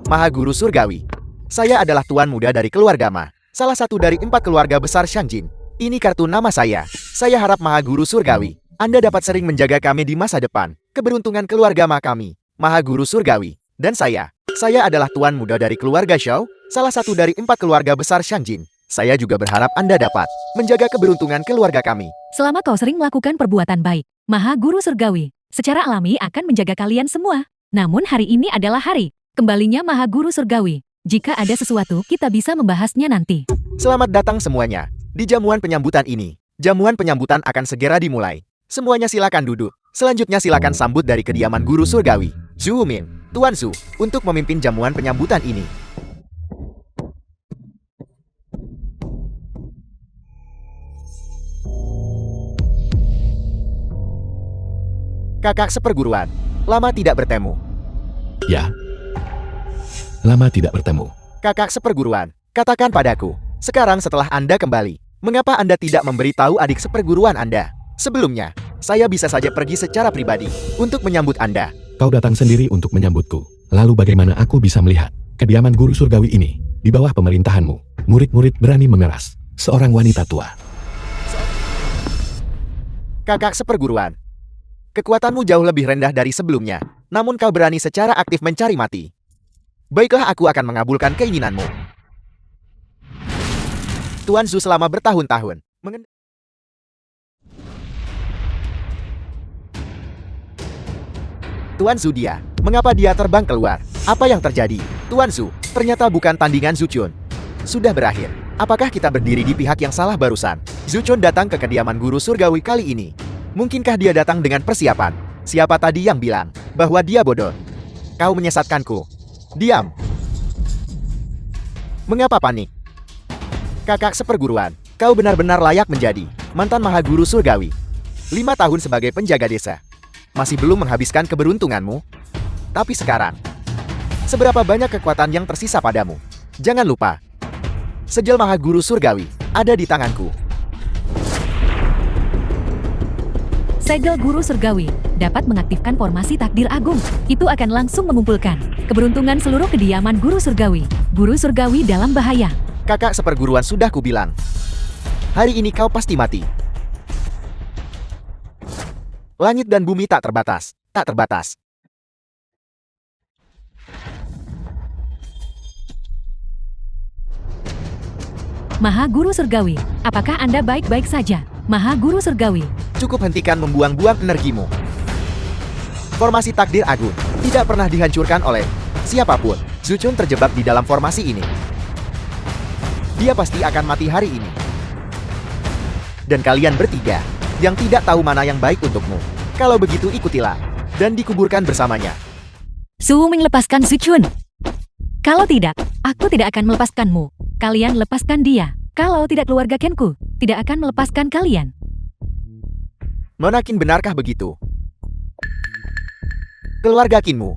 Maha Guru Surgawi. Saya adalah tuan muda dari keluarga Ma, salah satu dari 4 keluarga besar Shangjin. Ini kartu nama saya. Saya harap Maha Guru Surgawi, Anda dapat sering menjaga kami di masa depan. Keberuntungan keluarga Ma kami, Maha Guru Surgawi. Dan saya adalah tuan muda dari keluarga Shao, salah satu dari 4 keluarga besar Shangjin. Saya juga berharap Anda dapat menjaga keberuntungan keluarga kami. Selama kau sering melakukan perbuatan baik, Maha Guru Surgawi secara alami akan menjaga kalian semua. Namun hari ini adalah hari kembalinya Maha Guru Surgawi. Jika ada sesuatu, kita bisa membahasnya nanti. Selamat datang semuanya di jamuan penyambutan ini. Jamuan penyambutan akan segera dimulai. Semuanya silakan duduk. Selanjutnya silakan sambut dari kediaman Guru Surgawi, Zhu Min, Tuan Zhu, untuk memimpin jamuan penyambutan ini. Kakak seperguruan, lama tidak bertemu. Ya, lama tidak bertemu. Kakak seperguruan, katakan padaku, sekarang setelah Anda kembali, mengapa Anda tidak memberitahu adik seperguruan Anda? Sebelumnya, saya bisa saja pergi secara pribadi untuk menyambut Anda. Kau datang sendiri untuk menyambutku. Lalu bagaimana aku bisa melihat kediaman Guru Surgawi ini di bawah pemerintahanmu? Murid-murid berani memeras seorang wanita tua. Kakak seperguruan, kekuatanmu jauh lebih rendah dari sebelumnya, namun kau berani secara aktif mencari mati. Baiklah, aku akan mengabulkan keinginanmu. Tuan Zhu selama bertahun-tahun Tuan Zhu mengapa dia terbang keluar? Apa yang terjadi? Tuan Zhu, ternyata bukan tandingan Zuchun. Sudah berakhir. Apakah kita berdiri di pihak yang salah barusan? Zuchun datang ke kediaman Guru Surgawi kali ini. Mungkinkah dia datang dengan persiapan? Siapa tadi yang bilang bahwa dia bodoh? Kau menyesatkanku. Diam. Mengapa panik? Kakak seperguruan, kau benar-benar layak menjadi mantan Maha Guru Surgawi. 5 tahun sebagai penjaga desa. Masih belum menghabiskan keberuntunganmu? Tapi sekarang, seberapa banyak kekuatan yang tersisa padamu? Jangan lupa, segel Maha Guru Surgawi ada di tanganku. Segel Guru Surgawi dapat mengaktifkan formasi takdir agung. Itu akan langsung mengumpulkan keberuntungan seluruh kediaman Guru Surgawi. Guru Surgawi dalam bahaya. Kakak seperguruan, sudah kubilang. Hari ini kau pasti mati. Langit dan bumi tak terbatas. Tak terbatas. Maha Guru Surgawi, apakah Anda baik-baik saja? Maha Guru Surgawi. Cukup hentikan membuang-buang energimu. Formasi takdir agung tidak pernah dihancurkan oleh siapapun. Zuchun terjebak di dalam formasi ini. Dia pasti akan mati hari ini. Dan kalian bertiga yang tidak tahu mana yang baik untukmu. Kalau begitu ikutilah dan dikuburkan bersamanya. Su Ming, lepaskan Zuchun. Kalau tidak, aku tidak akan melepaskanmu. Kalian lepaskan dia. Kalau tidak, keluarga Kenku tidak akan melepaskan kalian. Nona Qin, benarkah begitu? Keluarga Qinmu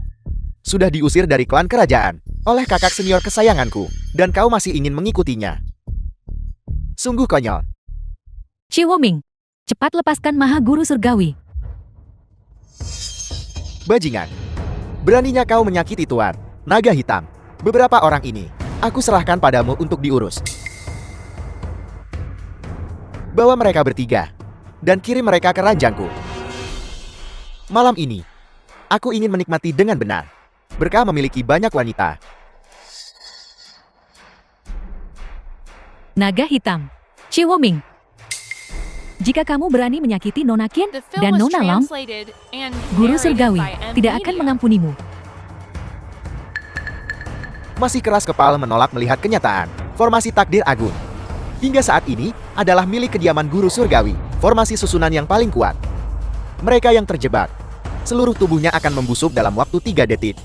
sudah diusir dari klan kerajaan oleh kakak senior kesayanganku, dan kau masih ingin mengikutinya. Sungguh konyol. Su Ming, cepat lepaskan Maha Guru Surgawi. Bajingan, beraninya kau menyakiti Tuan Naga Hitam. Beberapa orang ini aku serahkan padamu untuk diurus. Bawa mereka bertiga dan kirim mereka ke ranjangku. Malam ini, aku ingin menikmati dengan benar. Berkah memiliki banyak wanita. Naga Hitam, Su Ming, jika kamu berani menyakiti Nona Qin dan Nona Long, Guru Surgawi tidak akan mengampunimu. Masih keras kepala menolak melihat kenyataan. Formasi takdir agung hingga saat ini adalah milik kediaman Guru Surgawi. Formasi susunan yang paling kuat. Mereka yang terjebak, seluruh tubuhnya akan membusuk dalam waktu 3 detik.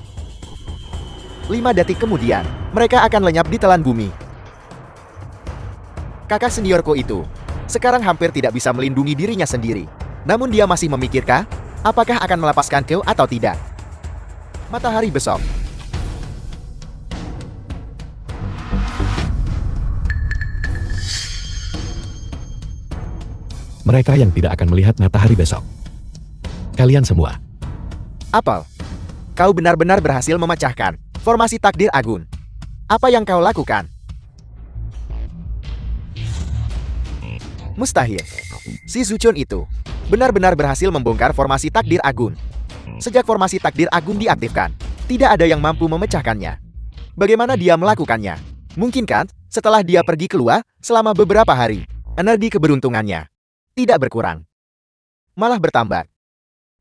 5 detik kemudian, mereka akan lenyap di telan bumi. Kakak seniorku itu sekarang hampir tidak bisa melindungi dirinya sendiri. Namun dia masih memikirkan apakah akan melepaskan kau atau tidak. Matahari besok. Mereka yang tidak akan melihat matahari besok. Kalian semua. Apel, kau benar-benar berhasil memecahkan Formasi takdir Agun. Apa yang kau lakukan? Mustahil. Si Zuchun itu benar-benar berhasil membongkar formasi takdir Agun. Sejak formasi takdir Agun diaktifkan, tidak ada yang mampu memecahkannya. Bagaimana dia melakukannya? Mungkin kan, setelah dia pergi keluar selama beberapa hari, energi keberuntungannya tidak berkurang, malah bertambah.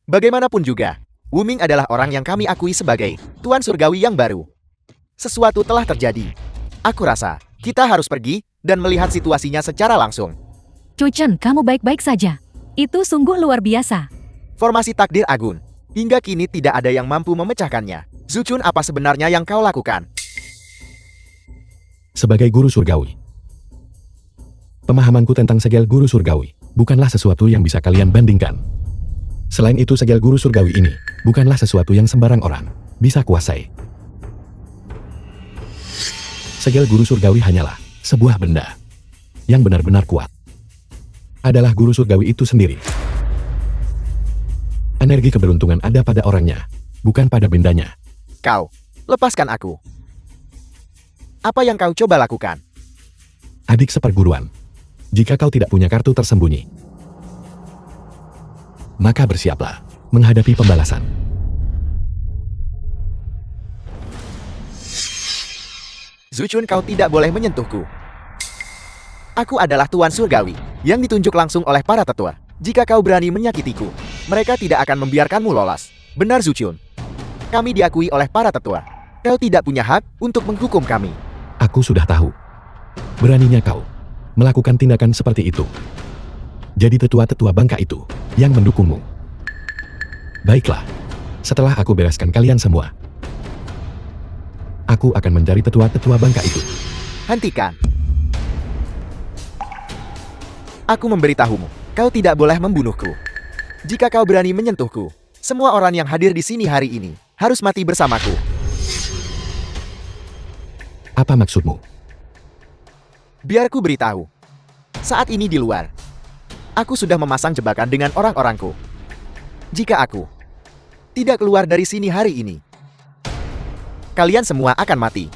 Bagaimanapun juga, Wuming adalah orang yang kami akui sebagai Tuan Surgawi yang baru. Sesuatu telah terjadi. Aku rasa kita harus pergi dan melihat situasinya secara langsung. Chuchen, kamu baik-baik saja. Itu sungguh luar biasa. Formasi takdir Agun. Hingga kini tidak ada yang mampu memecahkannya. Zuchun, apa sebenarnya yang kau lakukan? Sebagai guru surgawi, pemahamanku tentang segel guru surgawi bukanlah sesuatu yang bisa kalian bandingkan. Selain itu, segel guru surgawi ini bukanlah sesuatu yang sembarang orang bisa kuasai. Segel guru surgawi hanyalah sebuah benda yang benar-benar kuat. Adalah guru surgawi itu sendiri. Energi keberuntungan ada pada orangnya, bukan pada bendanya. Kau, lepaskan aku. Apa yang kau coba lakukan? Adik seperguruan, jika kau tidak punya kartu tersembunyi, maka bersiaplah menghadapi pembalasan. Zuchun, kau tidak boleh menyentuhku. Aku adalah Tuan Surgawi yang ditunjuk langsung oleh para tetua. Jika kau berani menyakitiku, mereka tidak akan membiarkanmu lolos. Benar, Zuchun. Kami diakui oleh para tetua. Kau tidak punya hak untuk menghukum kami. Aku sudah tahu. Beraninya kau melakukan tindakan seperti itu. Jadi tetua-tetua bangka itu yang mendukungmu. Baiklah, setelah aku bereskan kalian semua, aku akan mencari tetua-tetua bangka itu. Hentikan. Aku memberitahumu, kau tidak boleh membunuhku. Jika kau berani menyentuhku, semua orang yang hadir di sini hari ini harus mati bersamaku. Apa maksudmu? Biar ku beritahu. Saat ini di luar, aku sudah memasang jebakan dengan orang-orangku. Jika aku tidak keluar dari sini hari ini, kalian semua akan mati.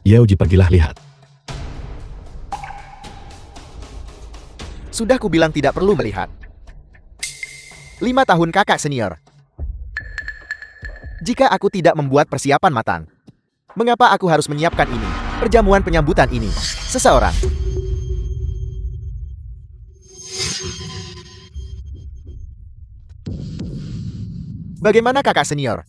Yaoji, pergilah lihat. Sudah ku bilang tidak perlu melihat. 5 tahun kakak senior. Jika aku tidak membuat persiapan matang, mengapa aku harus menyiapkan ini? Perjamuan penyambutan ini. Seseorang. Bagaimana kakak senior?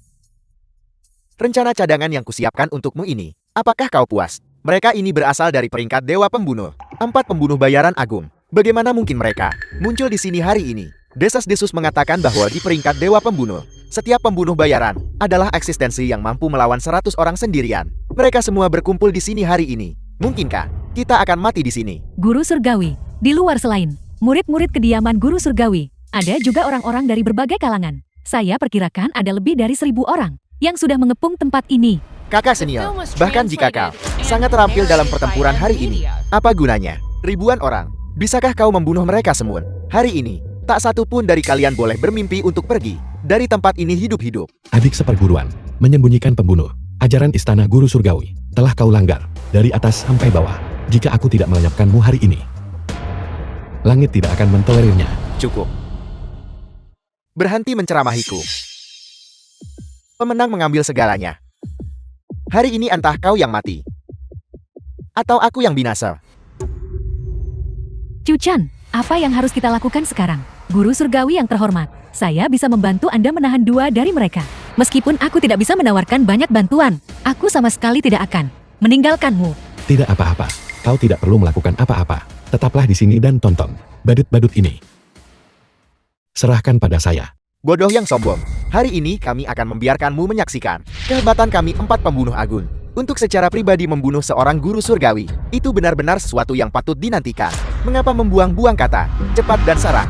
Rencana cadangan yang kusiapkan untukmu ini, apakah kau puas? Mereka ini berasal dari peringkat Dewa Pembunuh. 4 pembunuh bayaran agung. Bagaimana mungkin mereka muncul di sini hari ini? Desas-desus mengatakan bahwa di peringkat Dewa Pembunuh, setiap pembunuh bayaran adalah eksistensi yang mampu melawan 100 orang sendirian. Mereka semua berkumpul di sini hari ini. Mungkinkah kita akan mati di sini? Guru Surgawi, di luar selain murid-murid kediaman Guru Surgawi, ada juga orang-orang dari berbagai kalangan. Saya perkirakan ada lebih dari 1000 orang yang sudah mengepung tempat ini. Kakak senior, bahkan jika kau sangat terampil dalam pertempuran hari ini, apa gunanya? Ribuan orang, bisakah kau membunuh mereka semua? Hari ini, tak satu pun dari kalian boleh bermimpi untuk pergi dari tempat ini hidup-hidup. Adik seperguruan, menyembunyikan pembunuh. Ajaran istana Guru Surgawi telah kau langgar dari atas sampai bawah. Jika aku tidak melenyapkanmu hari ini, langit tidak akan mentolerirnya. Cukup. Berhenti menceramahiku. Pemenang mengambil segalanya. Hari ini entah kau yang mati, atau aku yang binasa. Chuchen, apa yang harus kita lakukan sekarang? Guru Surgawi yang terhormat, saya bisa membantu Anda menahan 2 dari mereka. Meskipun aku tidak bisa menawarkan banyak bantuan, aku sama sekali tidak akan meninggalkanmu. Tidak apa-apa, kau tidak perlu melakukan apa-apa. Tetaplah di sini dan tonton badut-badut ini. Serahkan pada saya. Bodoh yang sombong. Hari ini kami akan membiarkanmu menyaksikan kehebatan kami 4 pembunuh agung. Untuk secara pribadi membunuh seorang guru surgawi, itu benar-benar sesuatu yang patut dinantikan. Mengapa membuang-buang kata? Cepat dan serang.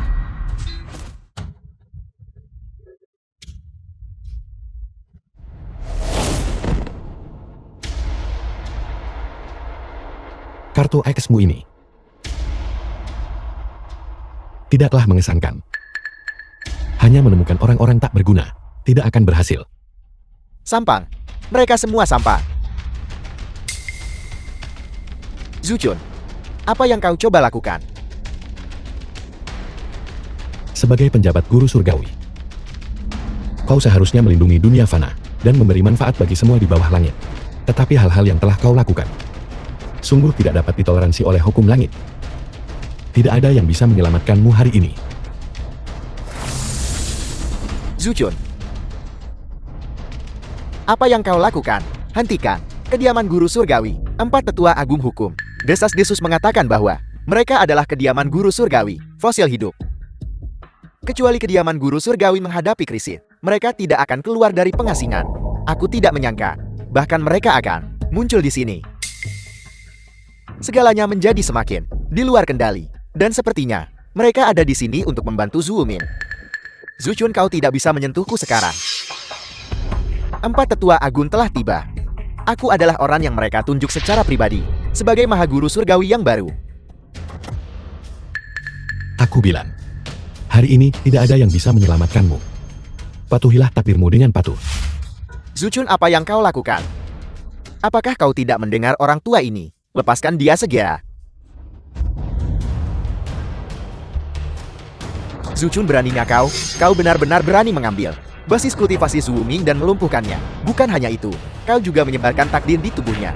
Kartu X-mu ini tidaklah mengesankan. Hanya menemukan orang-orang tak berguna, tidak akan berhasil. Sampang. Mereka semua sampah. Zuchun, apa yang kau coba lakukan? Sebagai penjabat guru surgawi, kau seharusnya melindungi dunia fana dan memberi manfaat bagi semua di bawah langit. Tetapi hal-hal yang telah kau lakukan sungguh tidak dapat ditoleransi oleh hukum langit. Tidak ada yang bisa menyelamatkanmu hari ini. Zuchun, apa yang kau lakukan? Hentikan kediaman guru surgawi. 4 tetua agung hukum. Desas-desus mengatakan bahwa mereka adalah kediaman guru surgawi, fosil hidup. Kecuali kediaman guru surgawi menghadapi krisis, mereka tidak akan keluar dari pengasingan. Aku tidak menyangka, bahkan mereka akan muncul di sini. Segalanya menjadi semakin di luar kendali, dan sepertinya mereka ada di sini untuk membantu Zuomin. Zuchun, kau tidak bisa menyentuhku sekarang. 4 tetua agung telah tiba. Aku adalah orang yang mereka tunjuk secara pribadi sebagai Mahaguru Surgawi yang baru. Aku bilang, hari ini tidak ada yang bisa menyelamatkanmu. Patuhilah takdirmu dengan patuh. Zuchun, apa yang kau lakukan? Apakah kau tidak mendengar orang tua ini? Lepaskan dia segera. Zuchun, beraninya kau? Kau benar-benar berani mengambil basis kultivasi Zuoming dan melumpuhkannya. Bukan hanya itu, kau juga menyebarkan takdir di tubuhnya.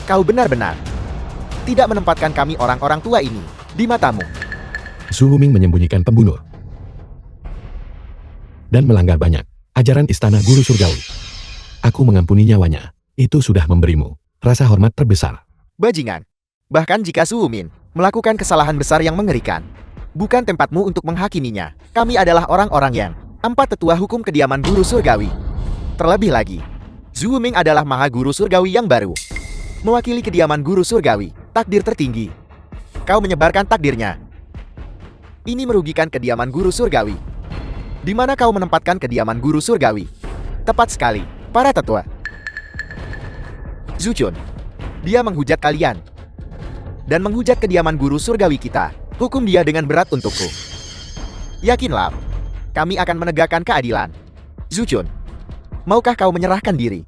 Kau benar-benar tidak menempatkan kami orang-orang tua ini di matamu. Zuoming menyembunyikan pembunuh dan melanggar banyak ajaran istana guru surgawi. Aku mengampuni nyawanya. Itu sudah memberimu rasa hormat terbesar. Bajingan. Bahkan jika Zuomin melakukan kesalahan besar yang mengerikan, bukan tempatmu untuk menghakiminya. Kami adalah orang-orang yang 4 tetua hukum kediaman guru surgawi. Terlebih lagi, Zuoming adalah Mahaguru Surgawi yang baru. Mewakili kediaman guru surgawi, takdir tertinggi. Kau menyebarkan takdirnya. Ini merugikan kediaman guru surgawi. Di mana kau menempatkan kediaman guru surgawi? Tepat sekali, para tetua. Zuchun, dia menghujat kalian dan menghujat kediaman guru surgawi kita. Hukum dia dengan berat untukku. Yakinlah, kami akan menegakkan keadilan. Zuchun, maukah kau menyerahkan diri?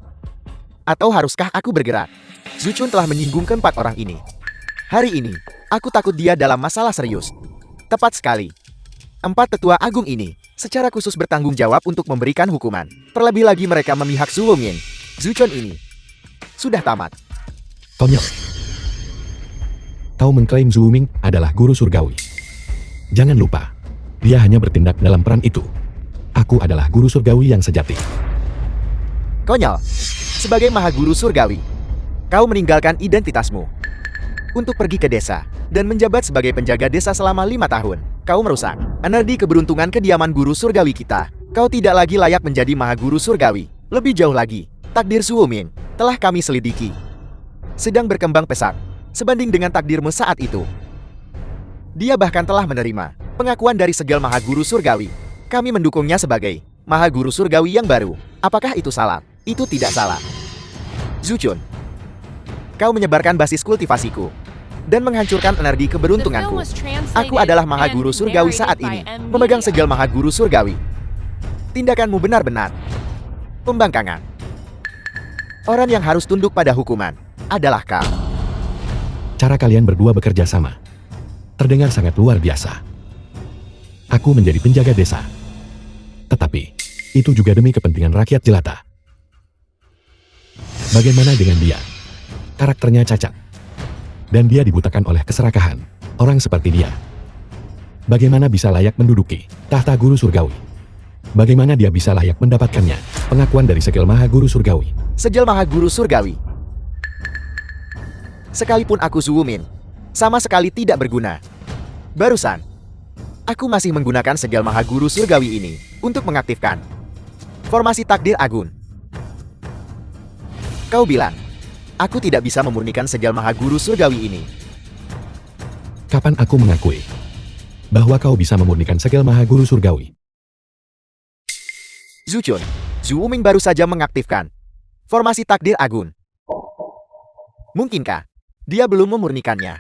Atau haruskah aku bergerak? Zuchun telah menyinggung ke-4 orang ini. Hari ini, aku takut dia dalam masalah serius. Tepat sekali. 4 tetua agung ini secara khusus bertanggung jawab untuk memberikan hukuman. Terlebih lagi mereka memihak Zuoming. Zuchun ini sudah tamat. Konyol. Kau mengklaim Zuoming adalah guru surgawi. Jangan lupa, dia hanya bertindak dalam peran itu. Aku adalah guru surgawi yang sejati. Konyol. Sebagai Mahaguru Surgawi, kau meninggalkan identitasmu untuk pergi ke desa dan menjabat sebagai penjaga desa selama 5 tahun. Kau merusak energi keberuntungan kediaman guru surgawi kita. Kau tidak lagi layak menjadi Mahaguru Surgawi. Lebih jauh lagi, takdir Zuoming telah kami selidiki. Sedang berkembang pesat sebanding dengan takdirmu saat itu. Dia bahkan telah menerima pengakuan dari segel Mahaguru Surgawi. Kami mendukungnya sebagai Mahaguru Surgawi yang baru. Apakah itu salah? Itu tidak salah. Zuchun, kau menyebarkan basis kultivasiku dan menghancurkan energi keberuntunganku. Aku adalah Mahaguru Surgawi saat ini, memegang segel Mahaguru Surgawi. Tindakanmu benar-benar pembangkangan. Orang yang harus tunduk pada hukuman adalah kau. Cara kalian berdua bekerja sama terdengar sangat luar biasa. Aku menjadi penjaga desa, tetapi itu juga demi kepentingan rakyat jelata. Bagaimana dengan dia? Karakternya cacat, dan dia dibutakan oleh keserakahan. Orang seperti dia, bagaimana bisa layak menduduki tahta guru surgawi? Bagaimana dia bisa layak mendapatkannya? Pengakuan dari segel Mahaguru Surgawi. Segel Mahaguru Surgawi. Sekalipun aku Zuomin, sama sekali tidak berguna. Barusan, aku masih menggunakan segel Mahaguru Surgawi ini untuk mengaktifkan formasi takdir agung. Kau bilang, aku tidak bisa memurnikan segel Mahaguru Surgawi ini. Kapan aku mengakui bahwa kau bisa memurnikan segel Mahaguru Surgawi? Zuchun, Zuoming baru saja mengaktifkan formasi takdir agung. Mungkinkah dia belum memurnikannya?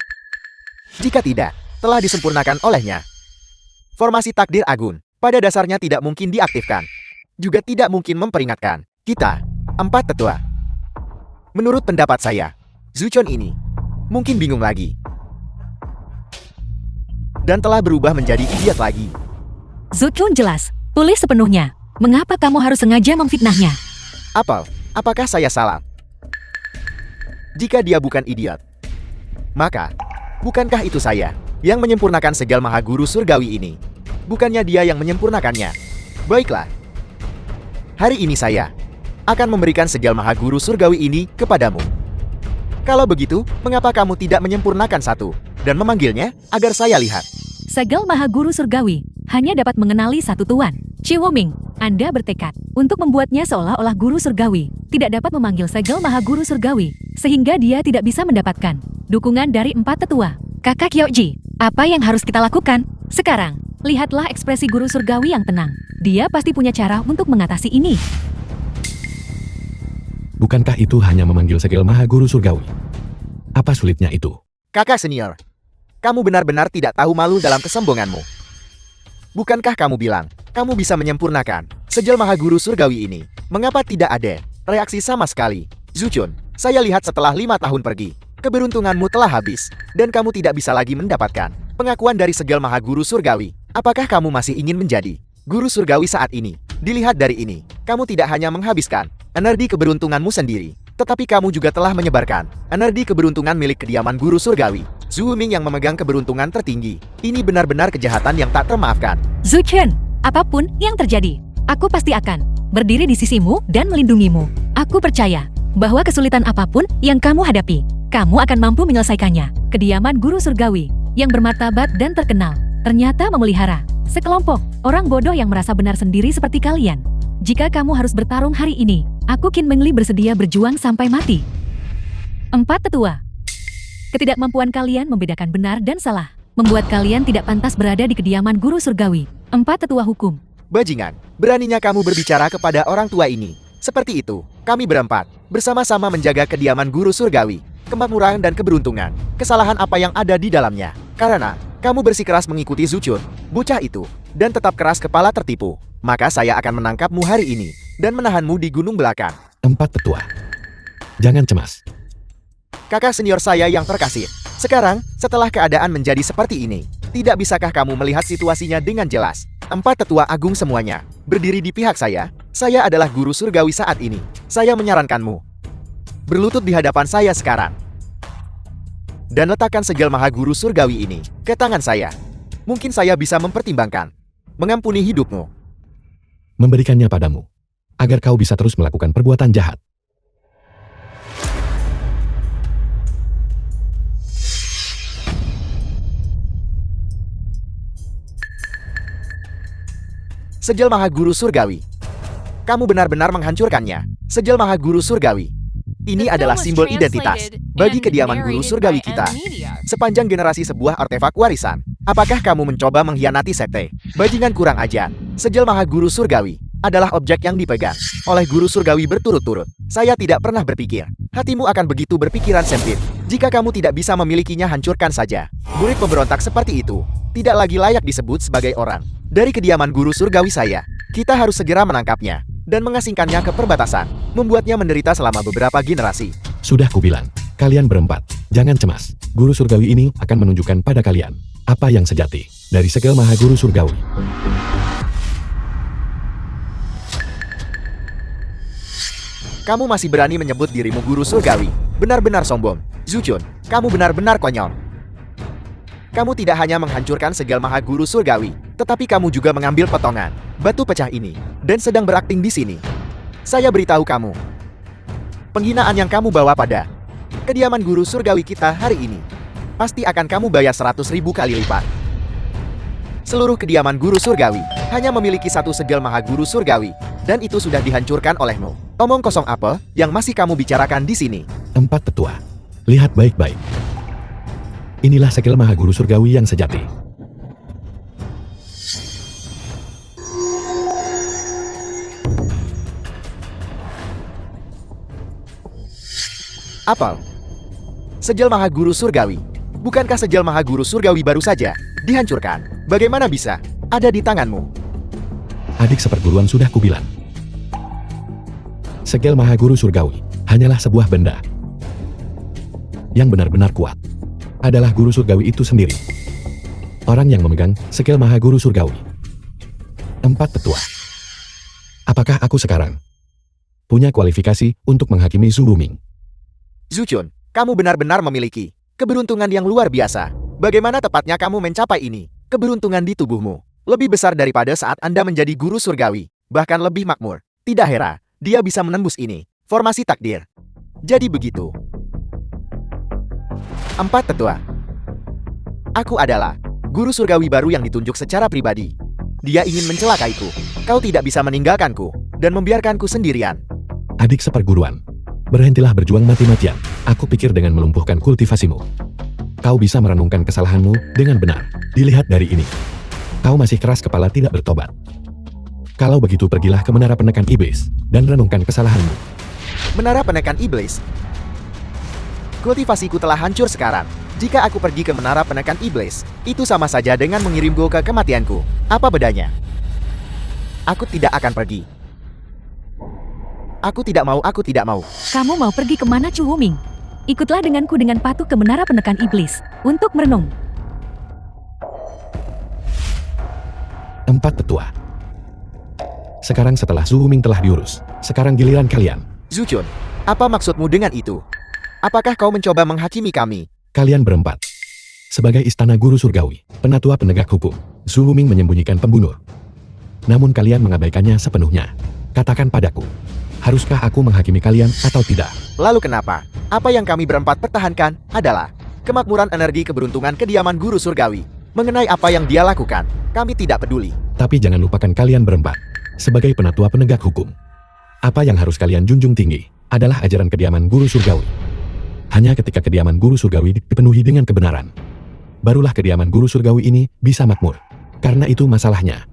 Jika tidak, telah disempurnakan olehnya. Formasi takdir agung pada dasarnya tidak mungkin diaktifkan. Juga tidak mungkin memperingatkan kita, 4 tetua. Menurut pendapat saya, Zuchon ini mungkin bingung lagi. Dan telah berubah menjadi idiot lagi. Zuchun jelas, pulih sepenuhnya. Mengapa kamu harus sengaja memfitnahnya? Apakah saya salah? Jika dia bukan idiot, maka bukankah itu saya yang menyempurnakan segel maha guru surgawi ini? Bukannya dia yang menyempurnakannya? Baiklah. Hari ini saya akan memberikan segel maha guru surgawi ini kepadamu. Kalau begitu, mengapa kamu tidak menyempurnakan satu dan memanggilnya agar saya lihat? Segel Maha Guru Surgawi hanya dapat mengenali satu tuan. Ciwoming, Anda bertekad untuk membuatnya seolah-olah guru surgawi, tidak dapat memanggil segel Maha Guru Surgawi, sehingga dia tidak bisa mendapatkan dukungan dari 4 tetua. Kakak Kyoji, apa yang harus kita lakukan? Sekarang, lihatlah ekspresi guru surgawi yang tenang. Dia pasti punya cara untuk mengatasi ini. Bukankah itu hanya memanggil segel maha guru surgawi? Apa sulitnya itu? Kakak senior, kamu benar-benar tidak tahu malu dalam kesombonganmu. Bukankah kamu bilang, kamu bisa menyempurnakan segel maha guru surgawi ini? Mengapa tidak ada reaksi sama sekali? Zuchun, saya lihat setelah 5 tahun pergi, keberuntunganmu telah habis, dan kamu tidak bisa lagi mendapatkan pengakuan dari segel maha guru surgawi. Apakah kamu masih ingin menjadi guru surgawi saat ini? Dilihat dari ini, kamu tidak hanya menghabiskan energi keberuntunganmu sendiri, tetapi kamu juga telah menyebarkan energi keberuntungan milik kediaman guru surgawi, Zhu Ming yang memegang keberuntungan tertinggi. Ini benar-benar kejahatan yang tak termaafkan. Zuchun, apapun yang terjadi, aku pasti akan berdiri di sisimu dan melindungimu. Aku percaya bahwa kesulitan apapun yang kamu hadapi, kamu akan mampu menyelesaikannya. Kediaman guru surgawi yang bermartabat dan terkenal ternyata memelihara sekelompok orang bodoh yang merasa benar sendiri seperti kalian. Jika kamu harus bertarung hari ini, aku Qin Mengli bersedia berjuang sampai mati. 4 tetua. Ketidakmampuan kalian membedakan benar dan salah membuat kalian tidak pantas berada di kediaman guru surgawi. 4 tetua hukum. Bajingan, beraninya kamu berbicara kepada orang tua ini. Seperti itu, kami berempat bersama-sama menjaga kediaman guru surgawi, kemakmuran dan keberuntungan. Kesalahan apa yang ada di dalamnya? Karena kamu bersikeras mengikuti Zuchun, bocah itu, dan tetap keras kepala tertipu. Maka saya akan menangkapmu hari ini dan menahanmu di gunung belakang. 4 tetua. Jangan cemas. Kakak senior saya yang terkasih. Sekarang, setelah keadaan menjadi seperti ini, tidak bisakah kamu melihat situasinya dengan jelas? 4 tetua agung semuanya berdiri di pihak saya. Saya adalah guru surgawi saat ini. Saya menyarankanmu berlutut di hadapan saya sekarang dan letakkan segel maha guru surgawi ini ke tangan saya. Mungkin saya bisa mempertimbangkan mengampuni hidupmu, Memberikannya padamu, agar kau bisa terus melakukan perbuatan jahat. segel maha guru surgawi. Kamu benar-benar menghancurkannya. Segel maha guru surgawi. Ini adalah simbol identitas bagi kediaman guru surgawi kita. Sepanjang generasi sebuah artefak warisan. Apakah kamu mencoba mengkhianati sekte? Bajingan kurang ajar. Segel maha guru surgawi adalah objek yang dipegang oleh guru surgawi berturut-turut. Saya tidak pernah berpikir hatimu akan begitu berpikiran sempit. Jika kamu tidak bisa memilikinya, hancurkan saja. Murid pemberontak seperti itu tidak lagi layak disebut sebagai orang dari kediaman guru surgawi saya. Kita harus segera menangkapnya dan mengasingkannya ke perbatasan, membuatnya menderita selama beberapa generasi. Sudah kubilang, kalian berempat, jangan cemas. Guru surgawi ini akan menunjukkan pada kalian apa yang sejati dari segel maha guru surgawi. Kamu masih berani menyebut dirimu guru surgawi? Benar-benar sombong. Zuchun, kamu benar-benar konyol. Kamu tidak hanya menghancurkan segel maha guru surgawi, tetapi kamu juga mengambil potongan batu pecah ini dan sedang berakting di sini. Saya beritahu kamu, penghinaan yang kamu bawa pada kediaman guru surgawi kita hari ini pasti akan kamu bayar 100.000 kali lipat. Seluruh kediaman guru surgawi hanya memiliki satu segel maha guru surgawi, dan itu sudah dihancurkan olehmu. Omong kosong apa yang masih kamu bicarakan di sini? 4 tetua, lihat baik-baik. Inilah segel maha guru surgawi yang sejati. Apa? Segel maha guru surgawi? Bukankah segel maha guru surgawi baru saja dihancurkan? Bagaimana bisa ada di tanganmu. Adik seperguruan sudah kubilang. Segel Maha Guru Surgawi hanyalah sebuah benda. Yang benar-benar kuat adalah Guru Surgawi itu sendiri. Orang yang memegang segel Maha Guru Surgawi. 4 tetua. Apakah aku sekarang punya kualifikasi untuk menghakimi Zhu Wuming? Zuchun, kamu benar-benar memiliki keberuntungan yang luar biasa. Bagaimana tepatnya kamu mencapai ini? Keberuntungan di tubuhmu lebih besar daripada saat Anda menjadi guru surgawi, bahkan lebih makmur. Tidak heran, dia bisa menembus ini. Formasi takdir. Jadi begitu. 4 tetua. Aku adalah guru surgawi baru yang ditunjuk secara pribadi. Dia ingin mencelakaiku. Kau tidak bisa meninggalkanku dan membiarkanku sendirian. Adik seperguruan, berhentilah berjuang mati-matian. Aku pikir dengan melumpuhkan kultivasimu, kau bisa merenungkan kesalahanmu dengan benar. Dilihat dari ini, kau masih keras kepala tidak bertobat. Kalau begitu pergilah ke menara penekan iblis dan renungkan kesalahanmu. Menara penekan iblis. Kultivasiku telah hancur sekarang. Jika aku pergi ke menara penekan iblis, itu sama saja dengan mengirimku ke kematianku. Apa bedanya? Aku tidak akan pergi. Aku tidak mau. Kamu mau pergi kemana, Zhu Wuming? Ikutlah denganku dengan patuh ke menara penekan iblis untuk merenung. 4 tetua. Sekarang setelah Zhu Wuming telah diurus, sekarang giliran kalian. Zuchun, apa maksudmu dengan itu? Apakah kau mencoba menghakimi kami? Kalian berempat. Sebagai istana guru surgawi, penatua penegak hukum, Zhu Wuming menyembunyikan pembunuh. Namun kalian mengabaikannya sepenuhnya. Katakan padaku, haruskah aku menghakimi kalian atau tidak? Lalu kenapa? Apa yang kami berempat pertahankan adalah kemakmuran energi keberuntungan kediaman guru surgawi. Mengenai apa yang dia lakukan, kami tidak peduli. Tapi jangan lupakan kalian berempat. Sebagai penatua penegak hukum, apa yang harus kalian junjung tinggi adalah ajaran kediaman guru surgawi. Hanya ketika kediaman guru surgawi dipenuhi dengan kebenaran, barulah kediaman guru surgawi ini bisa makmur. Karena itu masalahnya.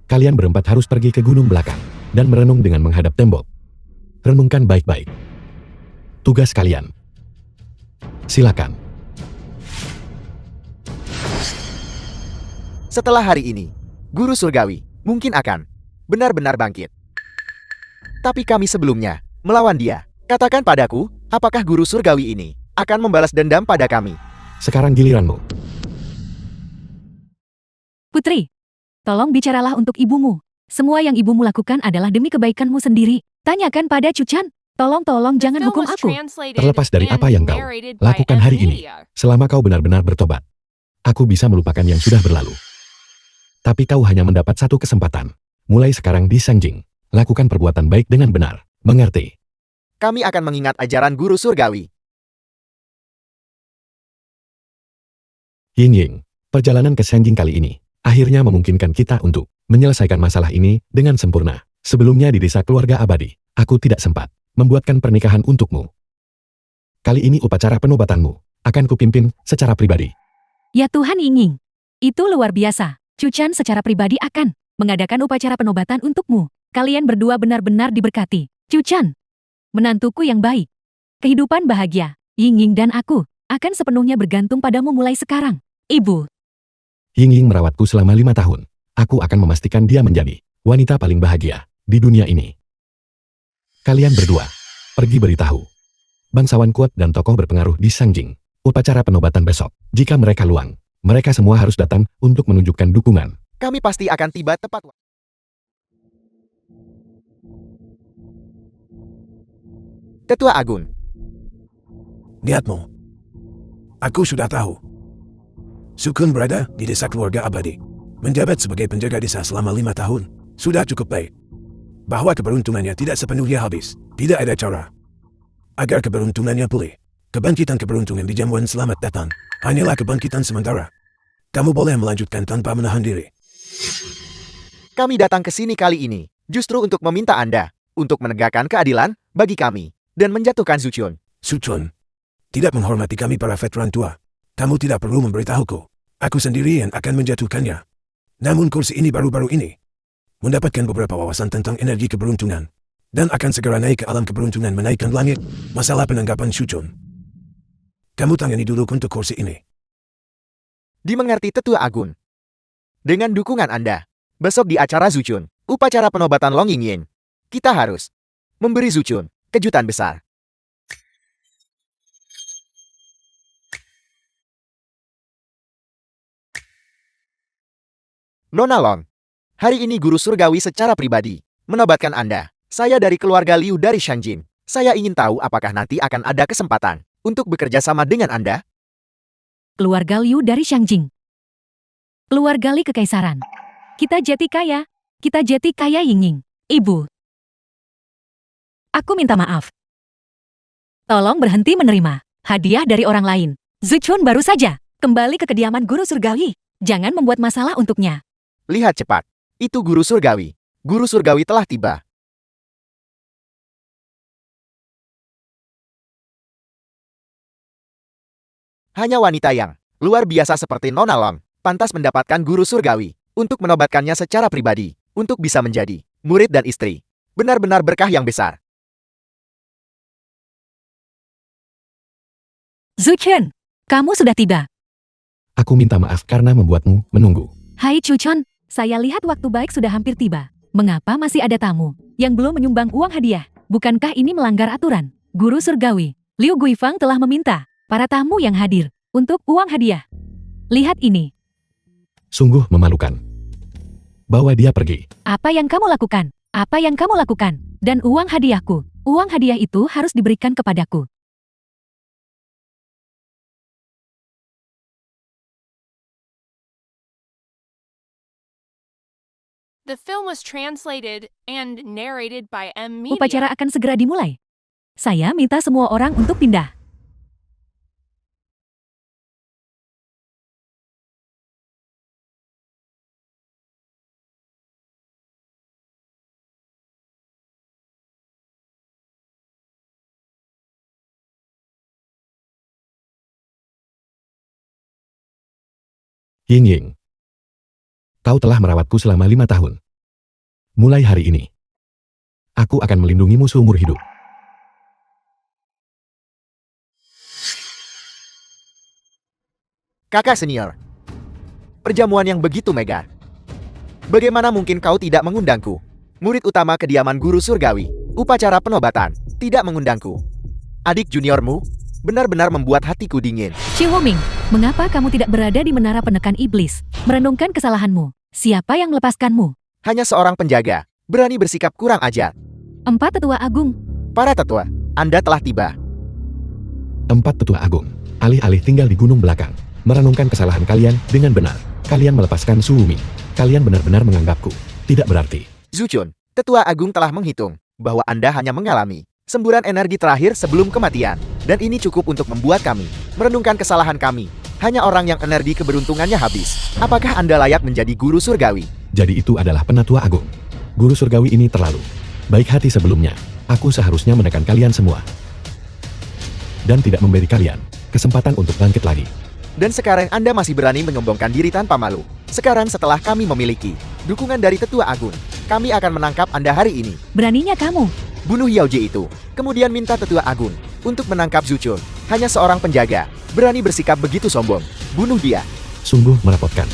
Kalian berempat harus pergi ke gunung belakang dan merenung dengan menghadap tembok. Renungkan baik-baik tugas kalian. Silakan. Setelah hari ini, guru surgawi mungkin akan benar-benar bangkit. Tapi kami sebelumnya melawan dia. Katakan padaku, apakah guru surgawi ini akan membalas dendam pada kami? Sekarang giliranmu. Putri, tolong bicaralah untuk ibumu. Semua yang ibumu lakukan adalah demi kebaikanmu sendiri. Tanyakan pada Chuchan. Tolong jangan hukum aku. Terlepas dari apa yang kau lakukan hari ini, selama kau benar-benar bertobat, aku bisa melupakan yang sudah berlalu. Tapi kau hanya mendapat satu kesempatan. Mulai sekarang di Sangjing, lakukan perbuatan baik dengan benar. Mengerti? Kami akan mengingat ajaran guru surgawi. Ying, perjalanan ke Sangjing kali ini akhirnya memungkinkan kita untuk menyelesaikan masalah ini dengan sempurna. Sebelumnya di desa keluarga abadi, aku tidak sempat membuatkan pernikahan untukmu. Kali ini upacara penobatanmu akan kupimpin secara pribadi. Ya Tuhan Ying, itu luar biasa. Chuchan secara pribadi akan mengadakan upacara penobatan untukmu. Kalian berdua benar-benar diberkati. Chuchan, menantuku yang baik. Kehidupan bahagia, Ying dan aku akan sepenuhnya bergantung padamu mulai sekarang. Ibu. Ying merawatku selama 5 tahun. Aku akan memastikan dia menjadi wanita paling bahagia di dunia ini. Kalian berdua, pergi beritahu bangsawan kuat dan tokoh berpengaruh di Sangjing. Upacara penobatan besok. Jika mereka luang, mereka semua harus datang untuk menunjukkan dukungan. Kami pasti akan tiba tepat waktu. Ketua Agun. Lihatmu. Aku sudah tahu. Sukun berada di desa keluarga abadi. Menjabat sebagai penjaga desa selama 5 tahun. Sudah cukup baik. Bahwa keberuntungannya tidak sepenuhnya habis. Tidak ada cara. Agar keberuntungannya pulih. Kebangkitan keberuntungan di jamuan selamat datang. Hanyalah kebangkitan sementara. Kamu boleh melanjutkan tanpa menahan diri. Kami datang ke sini kali ini justru untuk meminta Anda untuk menegakkan keadilan bagi kami dan menjatuhkan Zuchun. Zuchun, tidak menghormati kami para veteran tua. Kamu tidak perlu memberitahuku. Aku sendiri yang akan menjatuhkannya. Namun kursi ini baru-baru ini mendapatkan beberapa wawasan tentang energi keberuntungan dan akan segera naik ke alam keberuntungan menaikkan langit. Masalah penanggapan Zuchun. Kamu tangani dulu untuk kursi ini. Dimengerti Tetua Agun. Dengan dukungan Anda, besok di acara Zuchun, upacara penobatan Long Yingying, kita harus memberi Zuchun kejutan besar. Nona Long, hari ini guru surgawi secara pribadi menobatkan Anda. Saya dari keluarga Liu dari Shangjin. Saya ingin tahu apakah nanti akan ada kesempatan untuk bekerja sama dengan Anda? Keluarga Liu dari Shangjing. Keluarga Li Kekaisaran. Kita jeti kaya. Kita jeti kaya Yingying. Ibu. Aku minta maaf. Tolong berhenti menerima hadiah dari orang lain. Zuchun baru saja kembali ke kediaman guru surgawi. Jangan membuat masalah untuknya. Lihat cepat. Itu guru surgawi. Guru surgawi telah tiba. Hanya wanita yang luar biasa seperti Nona Long pantas mendapatkan guru surgawi untuk menobatkannya secara pribadi, untuk bisa menjadi murid dan istri. Benar-benar berkah yang besar. Zuchun, kamu sudah tiba. Aku minta maaf karena membuatmu menunggu. Hai Chuchon, saya lihat waktu baik sudah hampir tiba. Mengapa masih ada tamu yang belum menyumbang uang hadiah? Bukankah ini melanggar aturan? Guru surgawi, Liu Guifang telah meminta para tamu yang hadir untuk uang hadiah. Lihat ini. Sungguh memalukan. Bawa dia pergi. Apa yang kamu lakukan? Apa yang kamu lakukan? Dan uang hadiahku. Uang hadiah itu harus diberikan kepadaku. The film was translated and narrated by M. Media. Upacara akan segera dimulai. Saya minta semua orang untuk pindah. Yingying. Kau telah merawatku selama 5 tahun. Mulai hari ini, aku akan melindungimu seumur hidup. Kakak senior. Perjamuan yang begitu mega. Bagaimana mungkin kau tidak mengundangku? Murid utama kediaman guru surgawi, upacara penobatan, tidak mengundangku. Adik juniormu benar-benar membuat hatiku dingin. Chiwoming, mengapa kamu tidak berada di menara penekan iblis? Merenungkan kesalahanmu. Siapa yang melepaskanmu? Hanya seorang penjaga, berani bersikap kurang ajar. 4 tetua agung. Para tetua, Anda telah tiba. 4 tetua agung, alih-alih tinggal di gunung belakang, merenungkan kesalahan kalian dengan benar. Kalian melepaskan Su Wuming. Kalian benar-benar menganggapku tidak berarti. Zuchun, tetua agung telah menghitung bahwa Anda hanya mengalami semburan energi terakhir sebelum kematian. Dan ini cukup untuk membuat kami merenungkan kesalahan kami. Hanya orang yang energi keberuntungannya habis. Apakah Anda layak menjadi guru surgawi? Jadi itu adalah penatua agung. Guru surgawi ini terlalu baik hati sebelumnya. Aku seharusnya menekan kalian semua. Dan tidak memberi kalian kesempatan untuk bangkit lagi. Dan sekarang Anda masih berani menyombongkan diri tanpa malu. Sekarang setelah kami memiliki dukungan dari tetua agung, kami akan menangkap Anda hari ini. Beraninya kamu. Bunuh Yao Ji itu. Kemudian minta tetua agung untuk menangkap Zuchun. Hanya seorang penjaga berani bersikap begitu sombong. Bunuh dia. Sungguh merepotkan.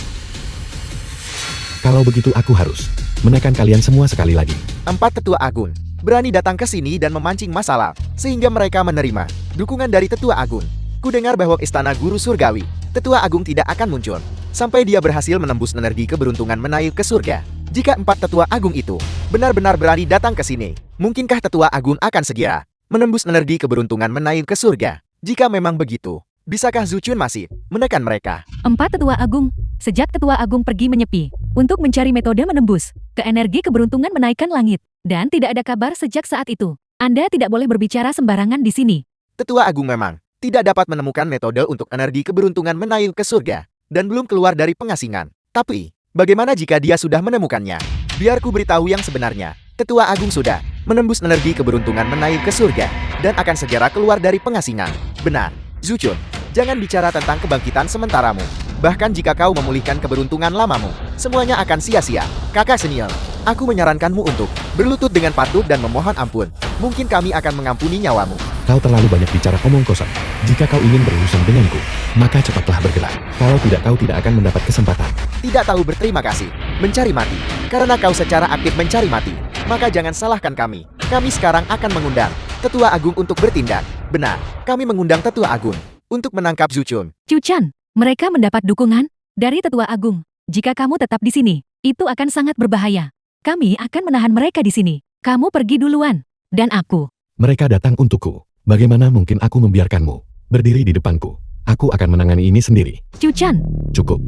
Kalau begitu aku harus menekan kalian semua sekali lagi. 4 tetua agung berani datang ke sini dan memancing masalah, sehingga mereka menerima dukungan dari tetua agung. Kudengar bahwa istana guru surgawi, tetua agung tidak akan muncul sampai dia berhasil menembus energi keberuntungan menaik ke surga. Jika 4 tetua agung itu benar-benar berani datang ke sini, mungkinkah tetua agung akan segera menembus energi keberuntungan menaik ke surga? Jika memang begitu, bisakah Zuchun masih menekan mereka? 4 tetua agung. Sejak tetua agung pergi menyepi untuk mencari metode menembus ke energi keberuntungan menaikkan langit. Dan tidak ada kabar sejak saat itu. Anda tidak boleh berbicara sembarangan di sini. Tetua agung memang tidak dapat menemukan metode untuk energi keberuntungan menaik ke surga dan belum keluar dari pengasingan. Tapi, bagaimana jika dia sudah menemukannya? Biar ku beritahu yang sebenarnya. Tetua agung sudah menembus energi keberuntungan menaik ke surga dan akan segera keluar dari pengasingan. Benar, Zuchun, jangan bicara tentang kebangkitan sementaramu. Bahkan jika kau memulihkan keberuntungan lamamu, semuanya akan sia-sia. Kakak senior, aku menyarankanmu untuk berlutut dengan patuh dan memohon ampun. Mungkin kami akan mengampuni nyawamu. Kau terlalu banyak bicara omong kosong. Jika kau ingin berurusan denganku, maka cepatlah bergerak. Kalau tidak, kau tidak akan mendapat kesempatan. Tidak tahu berterima kasih. Mencari mati. Karena kau secara aktif mencari mati, maka jangan salahkan kami. Kami sekarang akan mengundang Tetua Agung untuk bertindak. Benar, kami mengundang Tetua Agung untuk menangkap Zuchun. Chuchan, mereka mendapat dukungan dari Tetua Agung. Jika kamu tetap di sini, itu akan sangat berbahaya. Kami akan menahan mereka di sini. Kamu pergi duluan. Dan aku. Mereka datang untukku. Bagaimana mungkin aku membiarkanmu berdiri di depanku? Aku akan menangani ini sendiri. Chuchan, Cukup.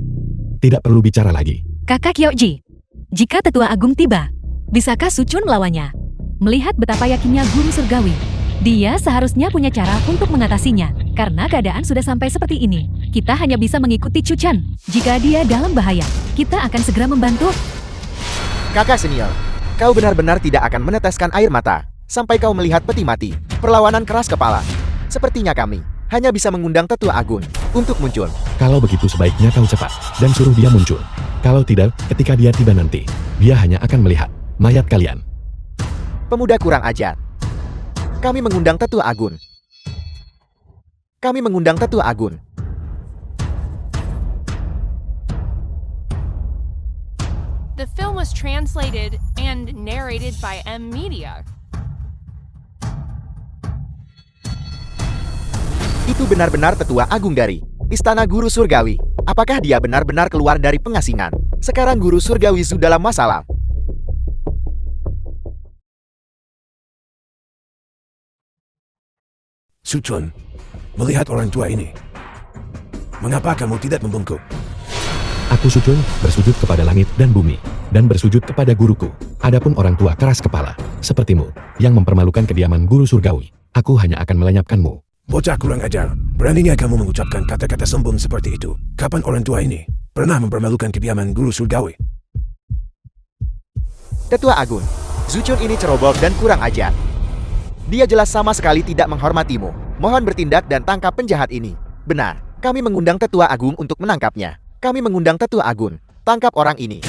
Tidak perlu bicara lagi. Kakak Kyoji. Jika Tetua Agung tiba, bisakah Suchun melawannya? Melihat betapa yakinnya guru surgawi, dia seharusnya punya cara untuk mengatasinya. Karena keadaan sudah sampai seperti ini, kita hanya bisa mengikuti Chuchan. Jika dia dalam bahaya, kita akan segera membantu. Kakak senior, kau benar-benar tidak akan meneteskan air mata sampai kau melihat peti mati. Perlawanan keras kepala. Sepertinya kami hanya bisa mengundang Tetua Agung untuk muncul. Kalau begitu sebaiknya kau cepat dan suruh dia muncul. Kalau tidak, ketika dia tiba nanti, dia hanya akan melihat mayat kalian. Pemuda kurang ajar. Kami mengundang Tetua Agung. Kami mengundang Tetua Agung. The film was translated and narrated by M Media. Itu benar-benar Tetua Agung dari Istana Guru Surgawi. Apakah dia benar-benar keluar dari pengasingan? Sekarang Guru Surgawi sudah dalam masalah. Suchun, melihat orang tua ini, mengapa kamu tidak membungkuk? Aku Suchun bersujud kepada langit dan bumi, dan bersujud kepada guruku. Adapun orang tua keras kepala, sepertimu, yang mempermalukan kediaman guru surgawi, aku hanya akan melenyapkanmu. Bocah kurang ajar, beraninya kamu mengucapkan kata-kata sombong seperti itu. Kapan orang tua ini pernah mempermalukan kediaman guru surgawi? Tetua Agung, Zuchun ini ceroboh dan kurang ajar. Dia jelas sama sekali tidak menghormatimu. Mohon bertindak dan tangkap penjahat ini. Benar, kami mengundang Tetua Agung untuk menangkapnya. Kami mengundang Tetua Agung. Tangkap orang ini.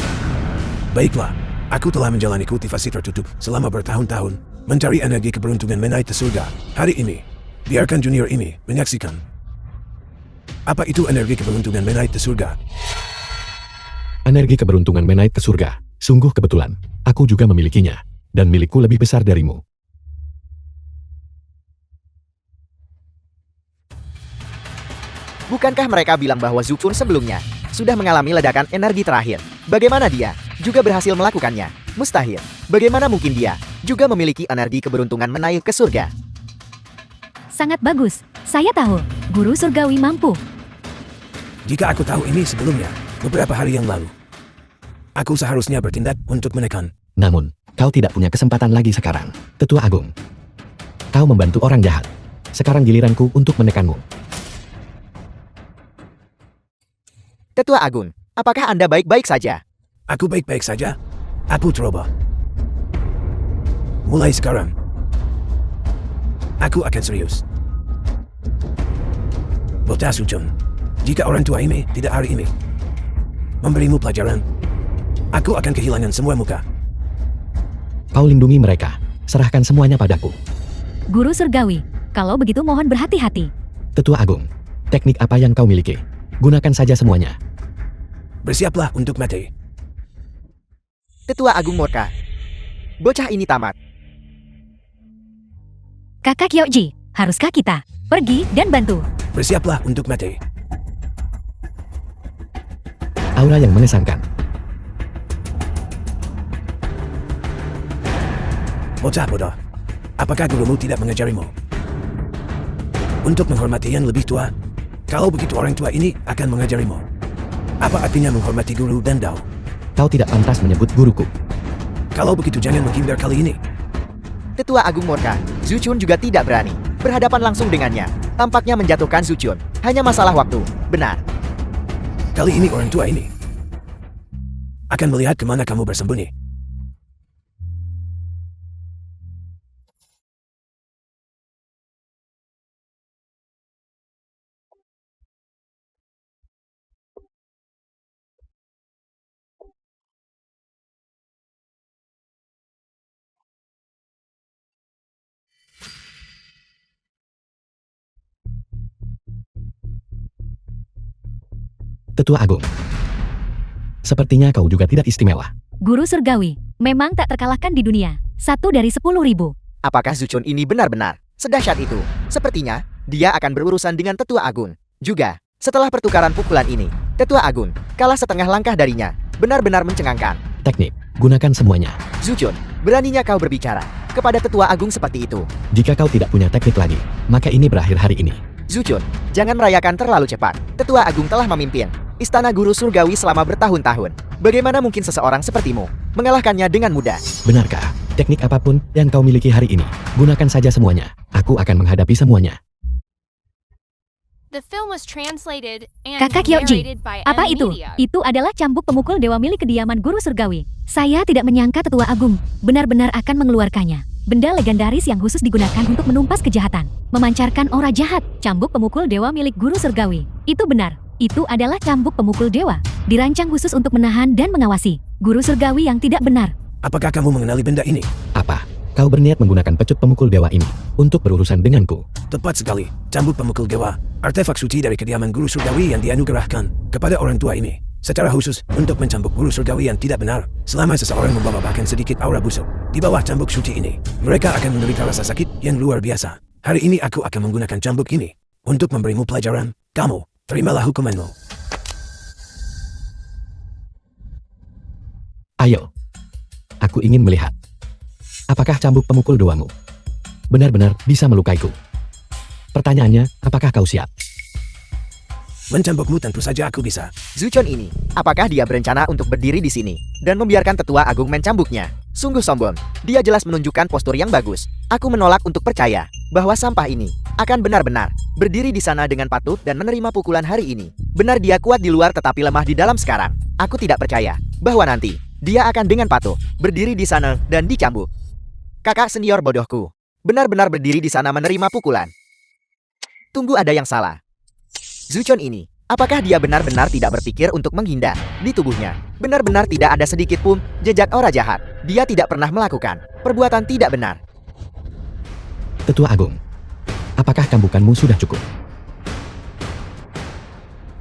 Baiklah, aku telah menjalani kultivasi tertutup selama bertahun-tahun, mencari energi keberuntungan menaik ke surga. Hari ini, biarkan junior ini menyaksikan. Apa itu energi keberuntungan menaik ke surga? Energi keberuntungan menaik ke surga. Sungguh kebetulan, aku juga memilikinya, dan milikku lebih besar darimu. Bukankah mereka bilang bahwa Zuchun sebelumnya sudah mengalami ledakan energi terakhir? Bagaimana dia juga berhasil melakukannya? Mustahil. Bagaimana mungkin dia juga memiliki energi keberuntungan menaik ke surga? Sangat bagus. Saya tahu, guru surgawi mampu. Jika aku tahu ini sebelumnya, beberapa hari yang lalu, aku seharusnya bertindak untuk menekan. Namun, kau tidak punya kesempatan lagi sekarang, Tetua Agung. Kau membantu orang jahat. Sekarang giliranku untuk menekanmu. Tetua Agung, apakah Anda baik-baik saja? Aku baik-baik saja. Aku ceroboh. Mulai sekarang, aku akan serius. Bocah Suchun, jika orang tua ini tidak hari ini memberimu pelajaran, aku akan kehilangan semua muka. Kau lindungi mereka. Serahkan semuanya padaku. Guru surgawi, kalau begitu mohon berhati-hati. Tetua Agung, teknik apa yang kau miliki? Gunakan saja semuanya. Bersiaplah untuk mati. Tetua Agung murka. Bocah ini tamat. Kakak Kyoji, haruskah kita pergi dan bantu? Bersiaplah untuk mati. Aura yang mengesankan. Bocah bodoh, apakah gurumu tidak mengajarimu untuk menghormati yang lebih tua? Kalau begitu orang tua ini akan mengajarimu. Apa artinya menghormati guru dan dao? Kau tidak pantas menyebut guruku. Kalau begitu jangan menghindar kali ini. Tetua Agung murka. Zuchun juga tidak berani berhadapan langsung dengannya. Tampaknya menjatuhkan Zuchun. Hanya masalah waktu. Benar. Kali ini orang tua ini akan melihat kemana kamu bersembunyi. Tetua Agung. Sepertinya kau juga tidak istimewa. Guru surgawi, memang tak terkalahkan di dunia. 1 dari 10.000. Apakah Zuchun ini benar-benar sedahsyat itu? Sepertinya, dia akan berurusan dengan Tetua Agung. Juga, setelah pertukaran pukulan ini, Tetua Agung kalah setengah langkah darinya. Benar-benar mencengangkan. Teknik, gunakan semuanya. Zuchun, beraninya kau berbicara kepada Tetua Agung seperti itu? Jika kau tidak punya teknik lagi, maka ini berakhir hari ini. Zuchun, jangan merayakan terlalu cepat. Tetua Agung telah memimpin Istana Guru Surgawi selama bertahun-tahun. Bagaimana mungkin seseorang sepertimu mengalahkannya dengan mudah? Benarkah? Teknik apapun yang kau miliki hari ini, gunakan saja semuanya. Aku akan menghadapi semuanya. The film was translated and Kakak Kyoji, narrated by apa M itu? Media. Itu adalah cambuk pemukul dewa milik kediaman Guru Surgawi. Saya tidak menyangka Tetua Agung benar-benar akan mengeluarkannya. Benda legendaris yang khusus digunakan untuk menumpas kejahatan, memancarkan aura jahat. Cambuk pemukul dewa milik Guru Surgawi. Itu benar. Itu adalah cambuk pemukul dewa. Dirancang khusus untuk menahan dan mengawasi Guru Surgawi yang tidak benar. Apakah kamu mengenali benda ini? Apa? Kau berniat menggunakan pecut pemukul dewa ini untuk berurusan denganku? Tepat sekali. Cambuk pemukul dewa, artefak suci dari kediaman Guru Surgawi yang dianugerahkan kepada orang tua ini. Secara khusus untuk mencambuk Guru Surgawi yang tidak benar. Selama seseorang membawa bahkan sedikit aura busuk di bawah cambuk suci ini, mereka akan menderita rasa sakit yang luar biasa. Hari ini aku akan menggunakan cambuk ini untuk memberimu pelajaran. Kamu, terimalah hukumanmu. Ayo. Aku ingin melihat. Apakah cambuk pemukul dewamu benar-benar bisa melukaiku? Pertanyaannya, apakah kau siap? Mencambukmu tentu saja aku bisa. Zuchun ini, apakah dia berencana untuk berdiri di sini dan membiarkan Tetua Agung mencambuknya? Sungguh sombong. Dia jelas menunjukkan postur yang bagus. Aku menolak untuk percaya bahwa sampah ini akan benar-benar berdiri di sana dengan patuh dan menerima pukulan hari ini. Benar dia kuat di luar tetapi lemah di dalam sekarang. Aku tidak percaya bahwa nanti dia akan dengan patuh berdiri di sana dan dicambuk. Kakak senior bodohku, benar-benar berdiri di sana menerima pukulan. Tunggu, ada yang salah. Zuchun ini, apakah dia benar-benar tidak berpikir untuk menghindar? Di tubuhnya, benar-benar tidak ada sedikit pun jejak aura jahat. Dia tidak pernah melakukan perbuatan tidak benar. Tetua Agung, apakah cambukanmu sudah cukup?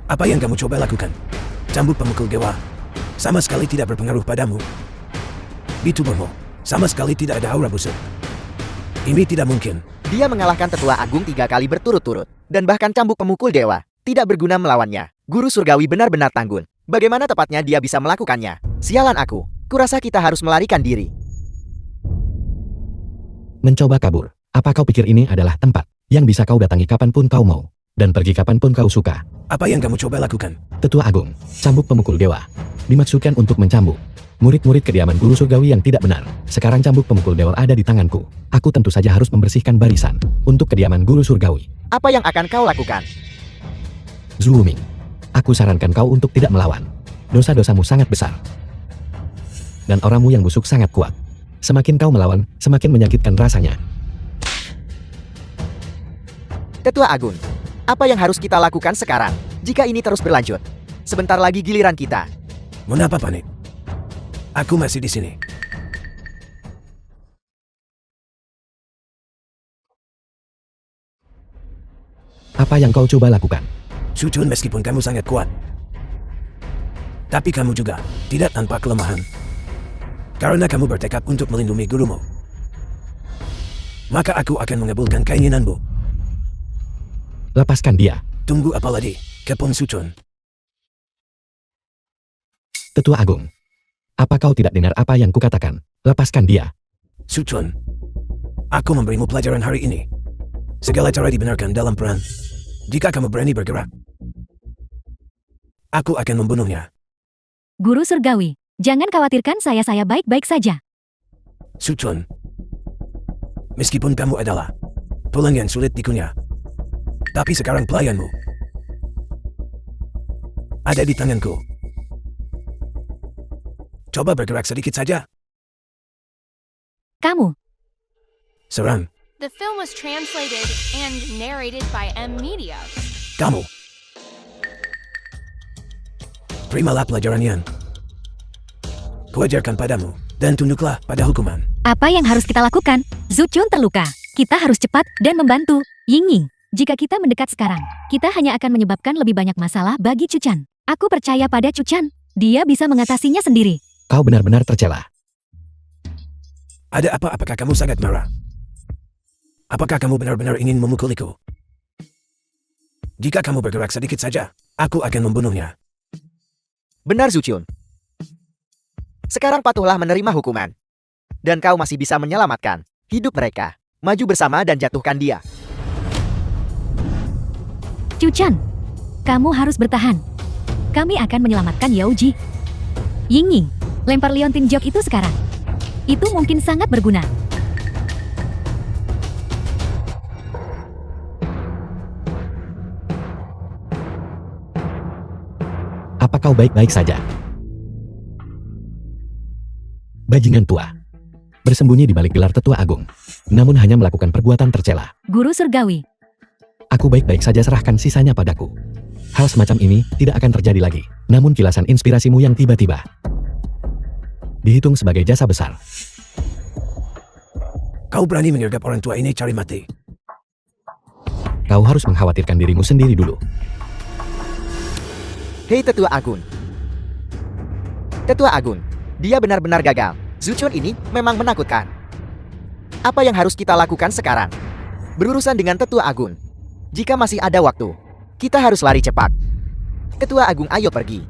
Apa yang kamu coba lakukan? Cambuk pemukul dewa sama sekali tidak berpengaruh padamu. Di tubuhmu sama sekali tidak ada aura busuk. Ini tidak mungkin. Dia mengalahkan Tetua Agung 3 kali berturut-turut. Dan bahkan cambuk pemukul dewa tidak berguna melawannya. Guru Surgawi benar-benar tangguh. Bagaimana tepatnya dia bisa melakukannya? Sialan aku. Kurasa kita harus melarikan diri. Mencoba kabur. Apa kau pikir ini adalah tempat yang bisa kau datangi kapanpun kau mau dan pergi kapanpun kau suka? Apa yang kamu coba lakukan? Tetua Agung, cambuk pemukul dewa dimaksudkan untuk mencambuk murid-murid kediaman Guru Surgawi yang tidak benar. Sekarang cambuk pemukul dewa ada di tanganku. Aku tentu saja harus membersihkan barisan untuk kediaman Guru Surgawi. Apa yang akan kau lakukan? Zhu Ming, aku sarankan kau untuk tidak melawan. Dosa-dosamu sangat besar. Dan oramu yang busuk sangat kuat. Semakin kau melawan, semakin menyakitkan rasanya. Tetua Agung, apa yang harus kita lakukan sekarang? Jika ini terus berlanjut, sebentar lagi giliran kita. Mengapa panik? Aku masih di sini. Apa yang kau coba lakukan? Zuchun, meskipun kamu sangat kuat, tapi kamu juga tidak tanpa kelemahan. Karena kamu bertekad untuk melindungi gurumu, maka aku akan mengabulkan keinginanmu. Lepaskan dia. Tunggu apa lagi, Kepon Zuchun? Tetua Agung, apa kau tidak dengar apa yang kukatakan? Lepaskan dia. Zuchun, aku memberimu pelajaran hari ini. Segala cara dibenarkan dalam perang. Jika kamu berani bergerak, aku akan membunuhnya. Guru Surgawi, jangan khawatirkan saya baik-baik saja. Zuchun, meskipun kamu adalah tulang yang sulit dikunyah, tapi sekarang pelayanmu ada di tanganku. Coba bergerak sedikit saja. Kamu, Serang. The film was translated and narrated by M Media. Kamu. Terimalah pelajaran yang kuajarkan padamu, dan tunduklah pada hukuman. apa yang harus kita lakukan? Zuchun terluka. Kita harus cepat dan membantu Yingying. Jika kita mendekat sekarang, kita hanya akan menyebabkan lebih banyak masalah bagi Chuchan. Aku percaya pada Chuchan. Dia bisa mengatasinya sendiri. Kau benar-benar tercela. Ada apa? Apakah kamu sangat marah? Apakah kamu benar-benar ingin memukuliku? Jika kamu bergerak sedikit saja, aku akan membunuhnya. Benar Zuchun. Sekarang patuhlah menerima hukuman. Dan kau masih bisa menyelamatkan hidup mereka. Maju bersama dan jatuhkan dia. Chuchan, kamu harus bertahan. Kami akan menyelamatkan Yaoji. Ying, lempar liontin jok itu sekarang. Itu mungkin sangat berguna. Apa kau baik-baik saja? Bajingan tua. Bersembunyi di balik gelar tetua agung. Namun hanya melakukan perbuatan tercela. Guru surgawi. Aku baik-baik saja, serahkan sisanya padaku. Hal semacam ini tidak akan terjadi lagi. Namun kilasan inspirasimu yang tiba-tiba dihitung sebagai jasa besar. Kau berani menyergap orang tua ini, cari mati. Kau harus mengkhawatirkan dirimu sendiri dulu. Hei Tetua Agung. Tetua Agung, dia benar-benar gagal. Zuchun ini memang menakutkan. Apa yang harus kita lakukan sekarang? Berurusan dengan Tetua Agung. Jika masih ada waktu, kita harus lari cepat. Tetua Agung, ayo pergi.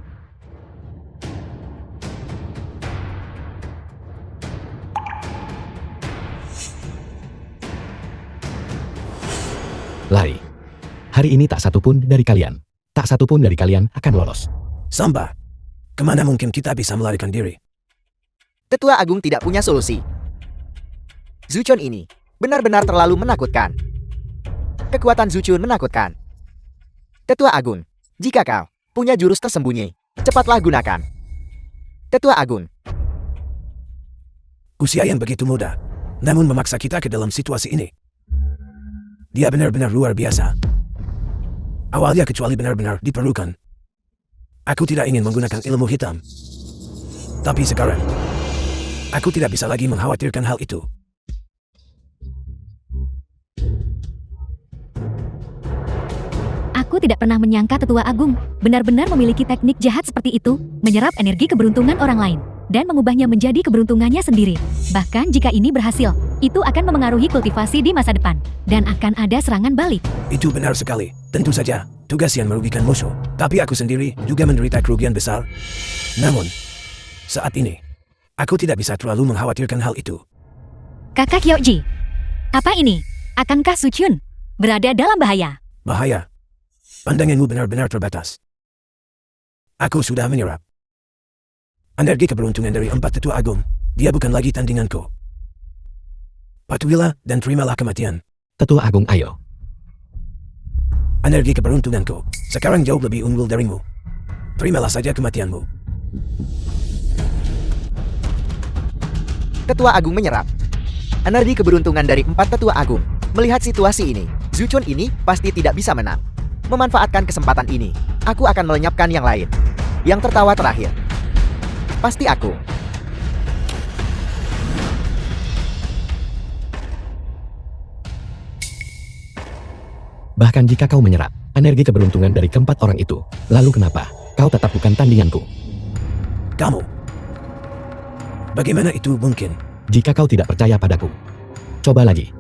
Lari. Hari ini tak satupun dari kalian akan lolos. Samba, kemana mungkin kita bisa melarikan diri? Tetua Agung tidak punya solusi. Zuchun ini benar-benar terlalu menakutkan. Kekuatan Zuchun menakutkan. Tetua Agung, jika kau punya jurus tersembunyi, cepatlah gunakan. Tetua Agung, Usia yang begitu muda, namun memaksa kita ke dalam situasi ini. Dia benar-benar luar biasa. Awalnya kecuali benar-benar diperlukan. Aku tidak ingin menggunakan ilmu hitam. Tapi sekarang, aku tidak bisa lagi mengkhawatirkan hal itu. Aku tidak pernah menyangka Tetua Agung benar-benar memiliki teknik jahat seperti itu, menyerap energi keberuntungan orang lain, dan mengubahnya menjadi keberuntungannya sendiri. Bahkan jika ini berhasil, itu akan memengaruhi kultivasi di masa depan, dan akan ada serangan balik. Itu benar sekali. Tentu saja, tugas yang merugikan musuh. Tapi aku sendiri juga menderita kerugian besar. Namun, saat ini, aku tidak bisa terlalu mengkhawatirkan hal itu. Kakak Yaoji, apa ini? Akankah Zuchun berada dalam bahaya? Bahaya. Pandanganmu benar-benar terbatas. Aku sudah menyerap energi keberuntungan dari 4 tetua agung. Dia bukan lagi tandinganku. Patuhilah dan terimalah kematian. Tetua Agung, ayo. Energi keberuntunganku sekarang jauh lebih unggul darimu. Terimalah saja kematianmu. Tetua Agung menyerap energi keberuntungan dari 4 Tetua Agung. Melihat situasi ini, Zuchun ini pasti tidak bisa menang. Memanfaatkan kesempatan ini, aku akan melenyapkan yang lain. Yang tertawa terakhir pasti aku. Bahkan jika kau menyerap energi keberuntungan dari keempat orang itu, lalu kenapa kau tetap bukan tandinganku? Kamu. Bagaimana itu mungkin? Jika kau tidak percaya padaku, coba lagi.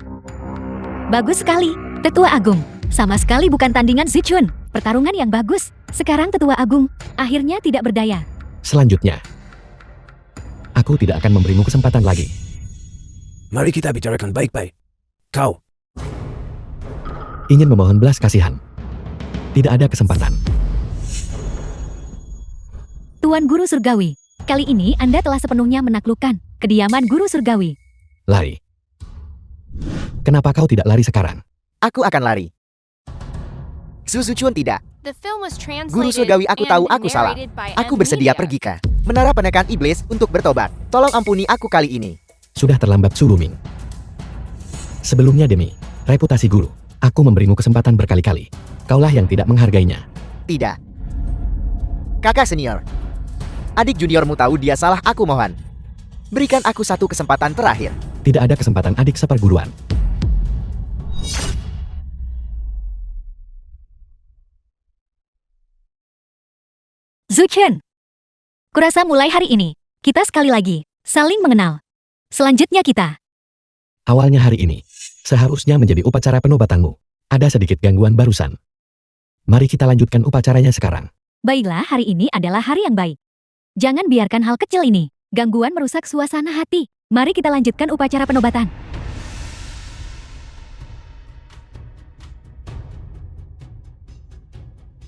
Bagus sekali, Tetua Agung. Sama sekali bukan tandingan Zuchun. Pertarungan yang bagus. Sekarang Tetua Agung akhirnya tidak berdaya. Selanjutnya, aku tidak akan memberimu kesempatan lagi. Mari kita bicarakan baik-baik. Kau. Ingin memohon belas kasihan. Tidak ada kesempatan. Tuan Guru Surgawi, kali ini Anda telah sepenuhnya menaklukkan kediaman Guru Surgawi. Lari. Kenapa kau tidak lari sekarang? Aku akan lari. Zuchun tidak. The film was translated Guru Surgawi, aku tahu aku and salah. narrated by Aku M bersedia Media. pergi ke menara penekan iblis untuk bertobat. Tolong ampuni aku kali ini. Sudah terlambat, Su Luming. Sebelumnya demi reputasi guru, aku memberimu kesempatan berkali-kali. Kaulah yang tidak menghargainya. Tidak. Kakak senior. Adik juniormu tahu dia salah, aku mohon. Berikan aku satu kesempatan terakhir. Tidak ada kesempatan adik seperguruan. Zuchen. Kurasa mulai hari ini, kita sekali lagi saling mengenal. Selanjutnya kita. Awalnya hari ini, seharusnya menjadi upacara penobatanmu. Ada sedikit gangguan barusan. Mari kita lanjutkan upacaranya sekarang. Baiklah, hari ini adalah hari yang baik. Jangan biarkan hal kecil ini, gangguan merusak suasana hati. Mari kita lanjutkan upacara penobatan.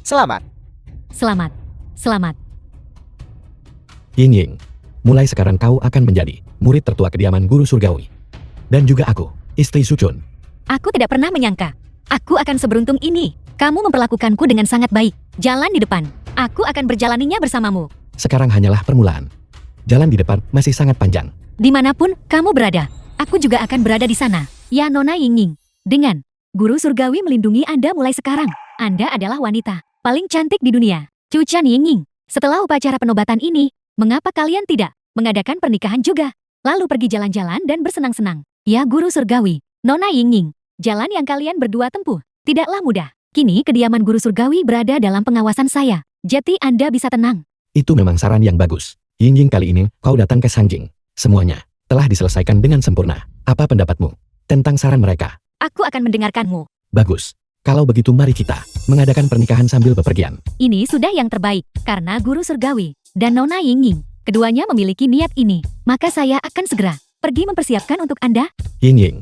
Selamat. Selamat. Selamat. Ying Ying, mulai sekarang kau akan menjadi murid tertua kediaman guru surgawi. Dan juga aku, istri Suchun. Aku tidak pernah menyangka. Aku akan seberuntung ini. Kamu memperlakukanku dengan sangat baik. Jalan di depan. Aku akan berjalaninya bersamamu. Sekarang hanyalah permulaan. Jalan di depan masih sangat panjang. Dimanapun kamu berada, aku juga akan berada di sana. Ya Nona Ying Ying. Dengan guru surgawi melindungi Anda mulai sekarang. Anda adalah wanita paling cantik di dunia. Chuchan Ying Ying. Setelah upacara penobatan ini, mengapa kalian tidak mengadakan pernikahan juga? Lalu pergi jalan-jalan dan bersenang-senang. Ya guru surgawi, Nona Ying Ying. Jalan yang kalian berdua tempuh tidaklah mudah. Kini kediaman guru surgawi berada dalam pengawasan saya. Jadi Anda bisa tenang. Itu memang saran yang bagus. Ying Ying, kali ini kau datang ke Sanjing. Semuanya telah diselesaikan dengan sempurna. Apa pendapatmu tentang saran mereka? Aku akan mendengarkanmu. Bagus. Kalau begitu mari kita mengadakan pernikahan sambil bepergian. Ini sudah yang terbaik, karena guru surgawi dan Nona Ying Ying, keduanya memiliki niat ini. Maka saya akan segera pergi mempersiapkan untuk Anda. Ying Ying,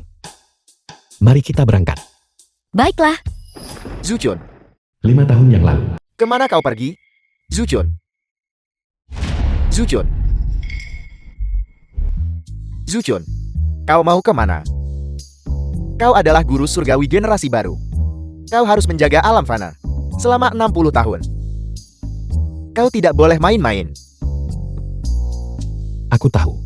mari kita berangkat. Baiklah. Zuchun, 5 tahun yang lalu, kemana kau pergi? Zuchun. Zuchun. Zuchun, kau mau kemana? Kau adalah guru surgawi generasi baru. Kau harus menjaga alam fana selama 60 tahun. Kau tidak boleh main-main. aku tahu.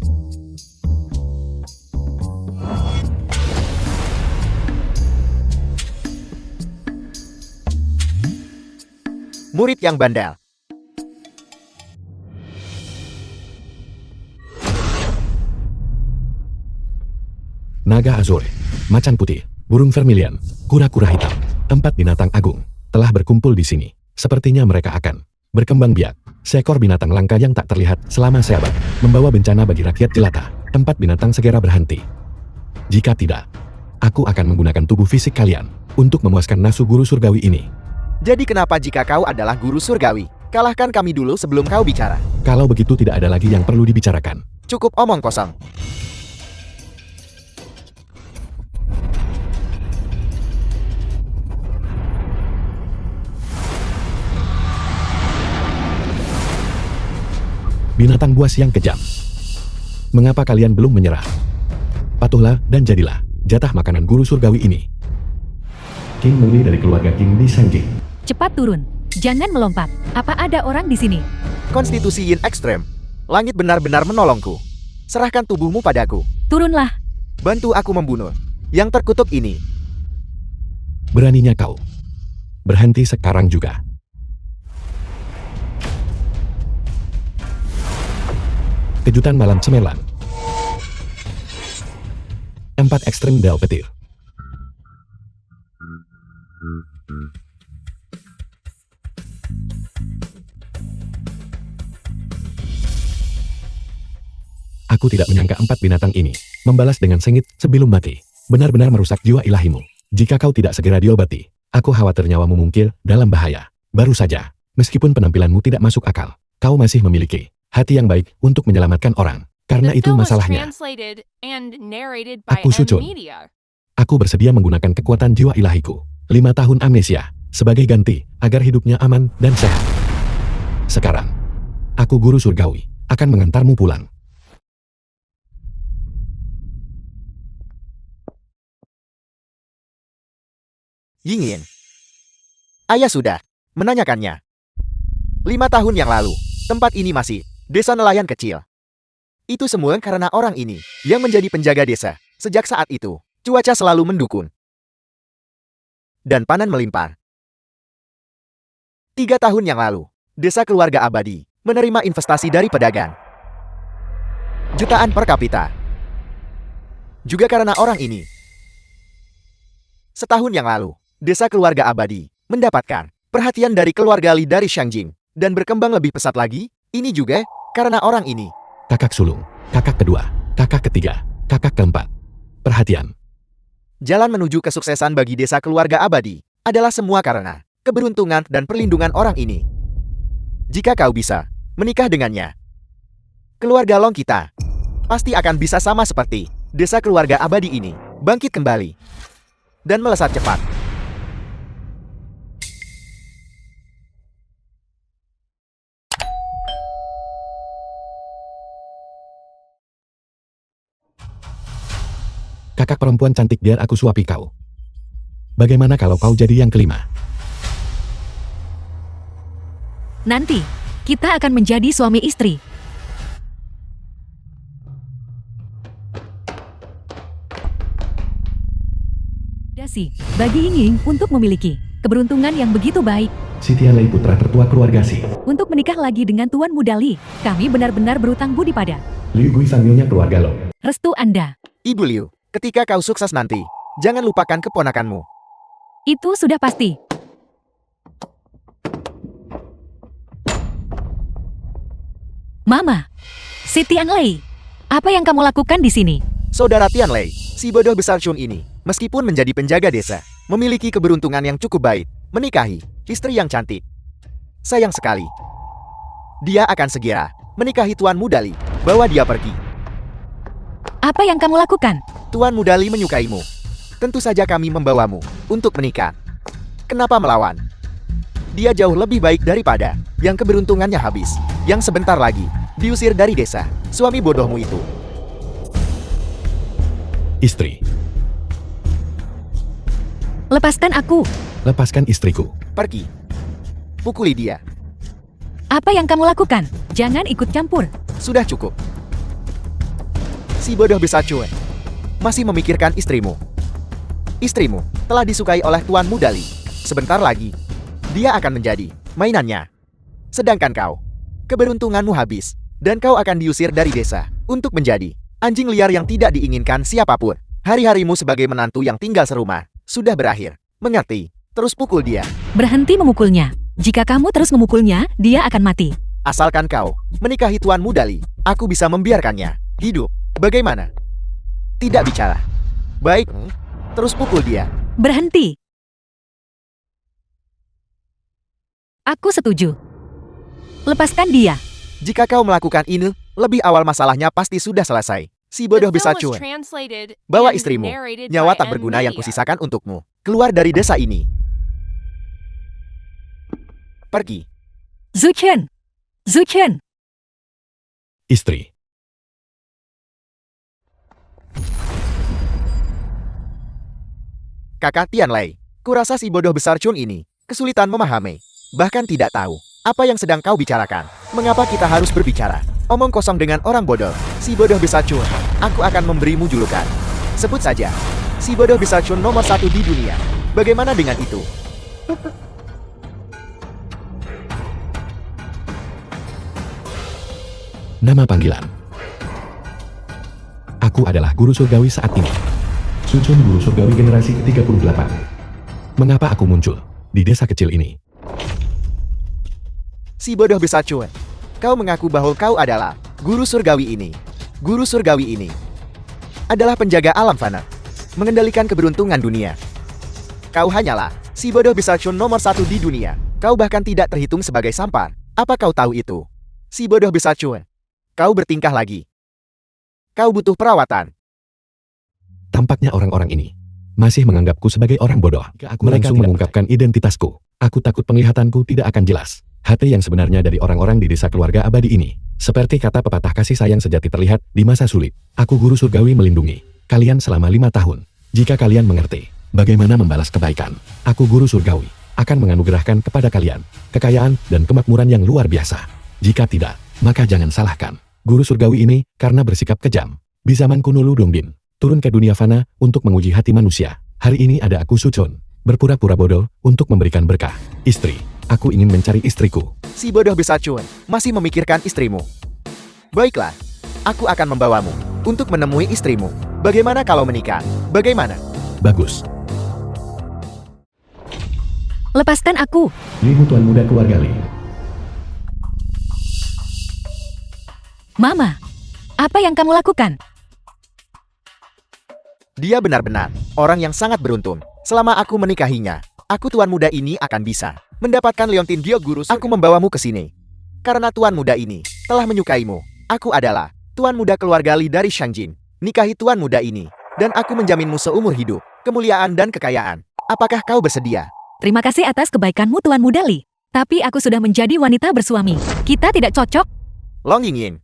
Murid yang bandel. Naga Azure, macan putih, burung vermilion, kura-kura hitam, tempat binatang agung, telah berkumpul di sini. Sepertinya mereka akan berkembang biak. Seekor binatang langka yang tak terlihat selama seabad, membawa bencana bagi rakyat jelata. Tempat binatang segera berhenti. Jika tidak, aku akan menggunakan tubuh fisik kalian untuk memuaskan nafsu guru surgawi ini. Jadi kenapa jika kau adalah guru surgawi, kalahkan kami dulu sebelum kau bicara? Kalau begitu tidak ada lagi yang perlu dibicarakan. Cukup omong kosong. Binatang buas yang kejam. Mengapa kalian belum menyerah? Patuhlah dan jadilah jatah makanan guru surgawi ini. King Mengli dari keluarga King di Sanjing. Cepat turun. Jangan melompat. Apa ada orang di sini? Konstitusi Yin ekstrem. Langit benar-benar menolongku. Serahkan tubuhmu padaku. Turunlah. Bantu aku membunuh yang terkutuk ini. Beraninya kau. Berhenti sekarang juga. Kejutan malam cemerlang. 4 ekstrem Dao petir. Aku tidak menyangka 4 binatang ini membalas dengan sengit sebelum mati. Benar-benar merusak jiwa ilahimu. Jika kau tidak segera diobati, aku khawatir nyawamu mungkin dalam bahaya. Baru saja, meskipun penampilanmu tidak masuk akal, kau masih memiliki hati yang baik untuk menyelamatkan orang. Karena The itu film was masalahnya. translated and narrated by Aku Suchun. M-Media. Aku bersedia menggunakan kekuatan jiwa ilahiku. 5 tahun amnesia sebagai ganti agar hidupnya aman dan sehat. Sekarang, aku guru surgawi akan mengantarmu pulang. Ying Yin. Ayah sudah menanyakannya. 5 tahun yang lalu, tempat ini masih desa nelayan kecil. Itu semua karena orang ini yang menjadi penjaga desa. Sejak saat itu, cuaca selalu mendukung. Dan panen melimpah. 3 tahun yang lalu, desa keluarga abadi menerima investasi dari pedagang. Jutaan per kapita. Juga karena orang ini. Setahun yang lalu, desa keluarga abadi mendapatkan perhatian dari keluarga Li dari Shangjing. dan berkembang lebih pesat lagi, ini juga karena orang ini. Kakak sulung, kakak kedua, kakak ketiga, kakak keempat. Perhatian, Jalan menuju kesuksesan bagi desa keluarga abadi adalah semua karena keberuntungan dan perlindungan orang ini. Jika kau bisa menikah dengannya, keluarga Long kita pasti akan bisa sama seperti desa keluarga abadi ini, bangkit kembali dan melesat cepat. kakak perempuan cantik biar aku suapi kau. Bagaimana kalau kau jadi yang kelima? Nanti, kita akan menjadi suami istri. Dasi, bagi Ying untuk memiliki keberuntungan yang begitu baik. Siti Lei putra tertua keluarga Si. Untuk menikah lagi dengan Tuan Muda Li, kami benar-benar berutang budi pada Liu Gui sambilnya keluarga Long. restu Anda. Ibu Liu, ketika kau sukses nanti, jangan lupakan keponakanmu. Itu sudah pasti. Mama, Siti Lei, apa yang kamu lakukan di sini? Saudara Tian Lei, si bodoh besar Chun ini, meskipun menjadi penjaga desa, memiliki keberuntungan yang cukup baik, menikahi istri yang cantik. Sayang sekali, dia akan segera menikahi Tuan Muda Li, bawa dia pergi. Apa yang kamu lakukan? Tuan Muda Li menyukaimu. Tentu saja kami membawamu untuk menikah. Kenapa melawan? Dia jauh lebih baik daripada yang keberuntungannya habis, yang sebentar lagi diusir dari desa, suami bodohmu itu. Istri, Lepaskan aku. lepaskan istriku. Pergi. Pukuli dia. Apa yang kamu lakukan? Jangan ikut campur. Sudah cukup. Si bodoh besar Chun masih memikirkan istrimu. Istrimu telah disukai oleh Tuan Muda Li. Sebentar lagi, dia akan menjadi mainannya. Sedangkan kau, keberuntunganmu habis, dan kau akan diusir dari desa untuk menjadi anjing liar yang tidak diinginkan siapapun. Hari-harimu sebagai menantu yang tinggal serumah sudah berakhir. Mengerti? Terus pukul dia. Berhenti memukulnya. Jika kamu terus memukulnya, dia akan mati. Asalkan kau menikahi Tuan Muda Li, aku bisa membiarkannya hidup. Bagaimana? Tidak bicara. Baik, terus pukul dia. Berhenti. Aku setuju. Lepaskan dia. Jika kau melakukan ini, lebih awal masalahnya pasti sudah selesai. Si The bodoh film besar was Chun, translated bawa and istrimu. narrated Nyawa by tak M berguna yang Media. kusisakan untukmu. Keluar dari desa ini. Pergi. Zuchen. Zuchen. Istri, Kakak Tian Lei, kurasa si bodoh besar Chun ini kesulitan memahami. Bahkan tidak tahu apa yang sedang kau bicarakan. Mengapa kita harus berbicara? Omong kosong dengan orang bodoh. Si bodoh besar Chun, aku akan memberimu julukan. Sebut saja, si bodoh besar Chun nomor 1 di dunia. Bagaimana dengan itu? nama panggilan. Aku adalah guru surgawi saat ini. Sucun guru surgawi generasi ke-38. Mengapa aku muncul di desa kecil ini? Si bodoh besar Chun, kau mengaku bahwa kau adalah guru surgawi ini. Guru surgawi ini adalah penjaga alam fana, mengendalikan keberuntungan dunia. Kau hanyalah si bodoh besar Chun nomor 1 di dunia. Kau bahkan tidak terhitung sebagai sampar. Apa kau tahu itu? Si bodoh besar Chun, kau bertingkah lagi. Kau butuh perawatan. Tampaknya orang-orang ini masih menganggapku sebagai orang bodoh. Jika aku langsung mengungkapkan identitasku, aku takut penglihatanku tidak akan jelas. Hati yang sebenarnya dari orang-orang di desa keluarga abadi ini. Seperti kata pepatah kasih sayang sejati terlihat di masa sulit. Aku guru surgawi melindungi kalian selama 5 tahun. Jika kalian mengerti bagaimana membalas kebaikan, aku guru surgawi akan menganugerahkan kepada kalian kekayaan dan kemakmuran yang luar biasa. Jika tidak, maka jangan salahkan guru surgawi ini karena bersikap kejam. Di zaman kuno Lu Dongbin turun ke dunia fana untuk menguji hati manusia. Hari ini ada aku Sucun, berpura-pura bodoh untuk memberikan berkah. Istri, aku ingin mencari istriku. Si bodoh besar Chun masih memikirkan istrimu. Baiklah, aku akan membawamu untuk menemui istrimu. Bagaimana kalau menikah? Bagaimana? Bagus. Lepaskan aku. Limu tuan muda keluarga Li. Mama, apa yang kamu lakukan? Dia benar-benar orang yang sangat beruntung. Selama aku menikahinya, aku tuan muda ini akan bisa mendapatkan Leontin Giok Guru. Aku membawamu ke sini karena tuan muda ini telah menyukaimu. Aku adalah tuan muda keluarga Li dari Shangjin. Nikahi tuan muda ini, dan aku menjaminmu seumur hidup, kemuliaan dan kekayaan. Apakah kau bersedia? Terima kasih atas kebaikanmu Tuan Muda Li. Tapi aku sudah menjadi wanita bersuami. Kita tidak cocok. Long Yingyin,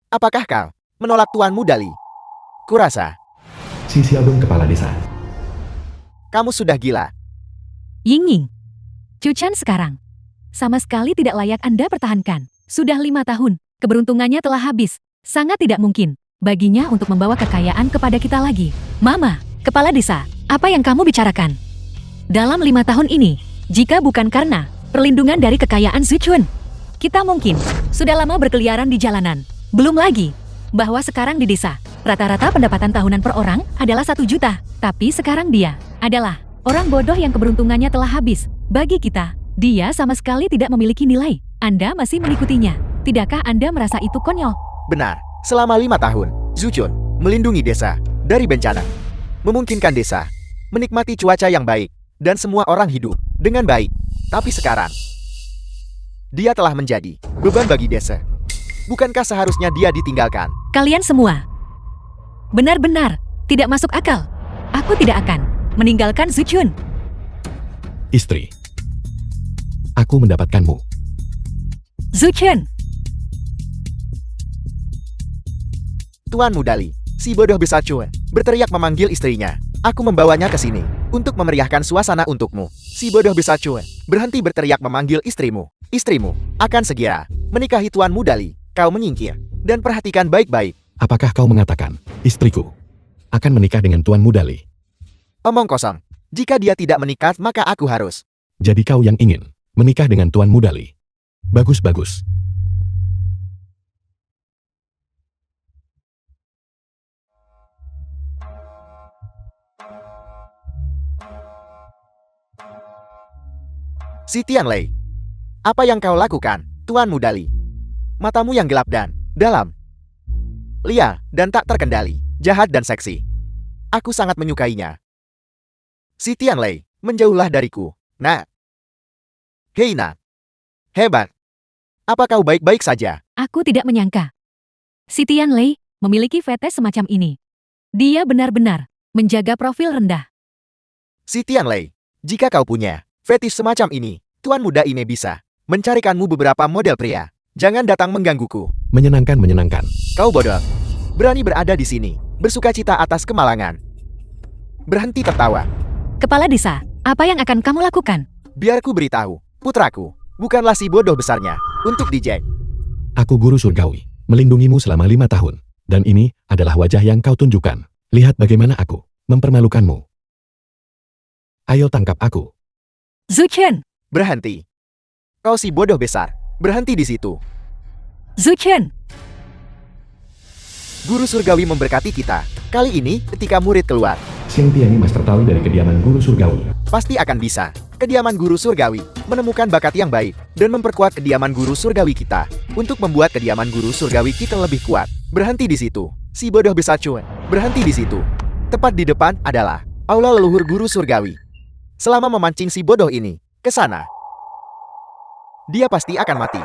apakah kau menolak tuan muda Li? Kurasa Si Xiaodong kepala desa. kamu sudah gila. Ying Ying. Chu Chan sekarang sama sekali tidak layak Anda pertahankan. Sudah 5 tahun, keberuntungannya telah habis. Sangat tidak mungkin baginya untuk membawa kekayaan kepada kita lagi. Mama, kepala desa, apa yang kamu bicarakan? Dalam 5 tahun ini, jika bukan karena perlindungan dari kekayaan Zuchun, kita mungkin sudah lama berkeliaran di jalanan. Belum lagi bahwa sekarang di desa, rata-rata pendapatan tahunan per orang adalah 1 juta. Tapi sekarang dia adalah orang bodoh yang keberuntungannya telah habis. Bagi kita, dia sama sekali tidak memiliki nilai. Anda masih mengikutinya. Tidakkah Anda merasa itu konyol? Benar, selama 5 tahun, Zuchun melindungi desa dari bencana. Memungkinkan desa menikmati cuaca yang baik, dan semua orang hidup dengan baik. Tapi sekarang, dia telah menjadi beban bagi desa. Bukankah seharusnya dia ditinggalkan? Kalian semua benar-benar tidak masuk akal. Aku tidak akan meninggalkan Zuchun. Istri. Aku mendapatkanmu. Zuchun, Tuan muda Li, si bodoh besar Chun, berteriak memanggil istrinya. Aku membawanya ke sini untuk memeriahkan suasana untukmu. Si bodoh besar Chun berhenti berteriak memanggil istrimu. Istrimu akan segera menikahi tuan muda Li. Kau menyingkir dan perhatikan baik-baik. Apakah kau mengatakan, istriku akan menikah dengan Tuan Muda Li? Omong kosong. Jika dia tidak menikah, maka aku harus. Jadi kau yang ingin menikah dengan Tuan Muda Li? Bagus-bagus. Si Tianlei, apa yang kau lakukan, Tuan muda Li? Matamu yang gelap dan dalam, liar dan tak terkendali, jahat dan seksi. Aku sangat menyukainya. Si Tianlei, menjauhlah dariku. Nah. Hei nak. Hebat. Apa kau baik-baik saja? aku tidak menyangka si Tianlei memiliki fetis semacam ini. Dia benar-benar menjaga profil rendah. Si Tianlei, jika kau punya fetish semacam ini, tuan muda ini bisa mencarikanmu beberapa model pria. Jangan datang menggangguku. Menyenangkan. Kau bodoh. Berani berada di sini, bersukacita atas kemalangan. Berhenti tertawa. Kepala desa, apa yang akan kamu lakukan? Biar ku beritahu, putraku, bukanlah si bodoh besarnya untuk DJ. Aku guru surgawi, melindungimu selama 5 tahun. Dan ini adalah wajah yang kau tunjukkan. Lihat bagaimana aku mempermalukanmu. Ayo tangkap aku. Zuchun, Berhenti. Kau si bodoh besar. Berhenti di situ. Zuchun, Guru surgawi memberkati kita. Kali ini, ketika murid keluar, Xing Tianyi Master Tali dari kediaman guru surgawi. pasti akan bisa. Kediaman guru surgawi menemukan bakat yang baik dan memperkuat kediaman guru surgawi kita untuk membuat kediaman guru surgawi kita lebih kuat. Berhenti di situ. Si bodoh besar Chun. Berhenti di situ. Tepat di depan adalah aula leluhur guru surgawi. Selama memancing si bodoh ini ke sana, dia pasti akan mati.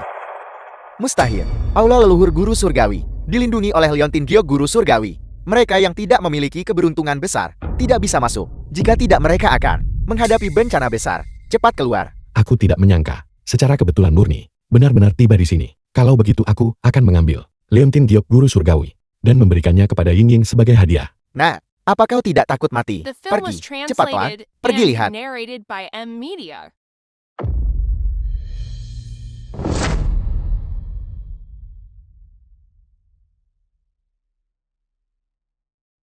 Mustahil. Aula leluhur guru surgawi dilindungi oleh Leontin Giok guru surgawi. Mereka yang tidak memiliki keberuntungan besar tidak bisa masuk. Jika tidak, mereka akan menghadapi bencana besar. Cepat keluar. Aku tidak menyangka, secara kebetulan murni, benar-benar tiba di sini. Kalau begitu aku akan mengambil Leontin Giok guru surgawi dan memberikannya kepada Ying Ying sebagai hadiah. Nah, apa kau tidak takut mati? The film was Pergi, cepatlah. translated Pergi and lihat. narrated by M Media.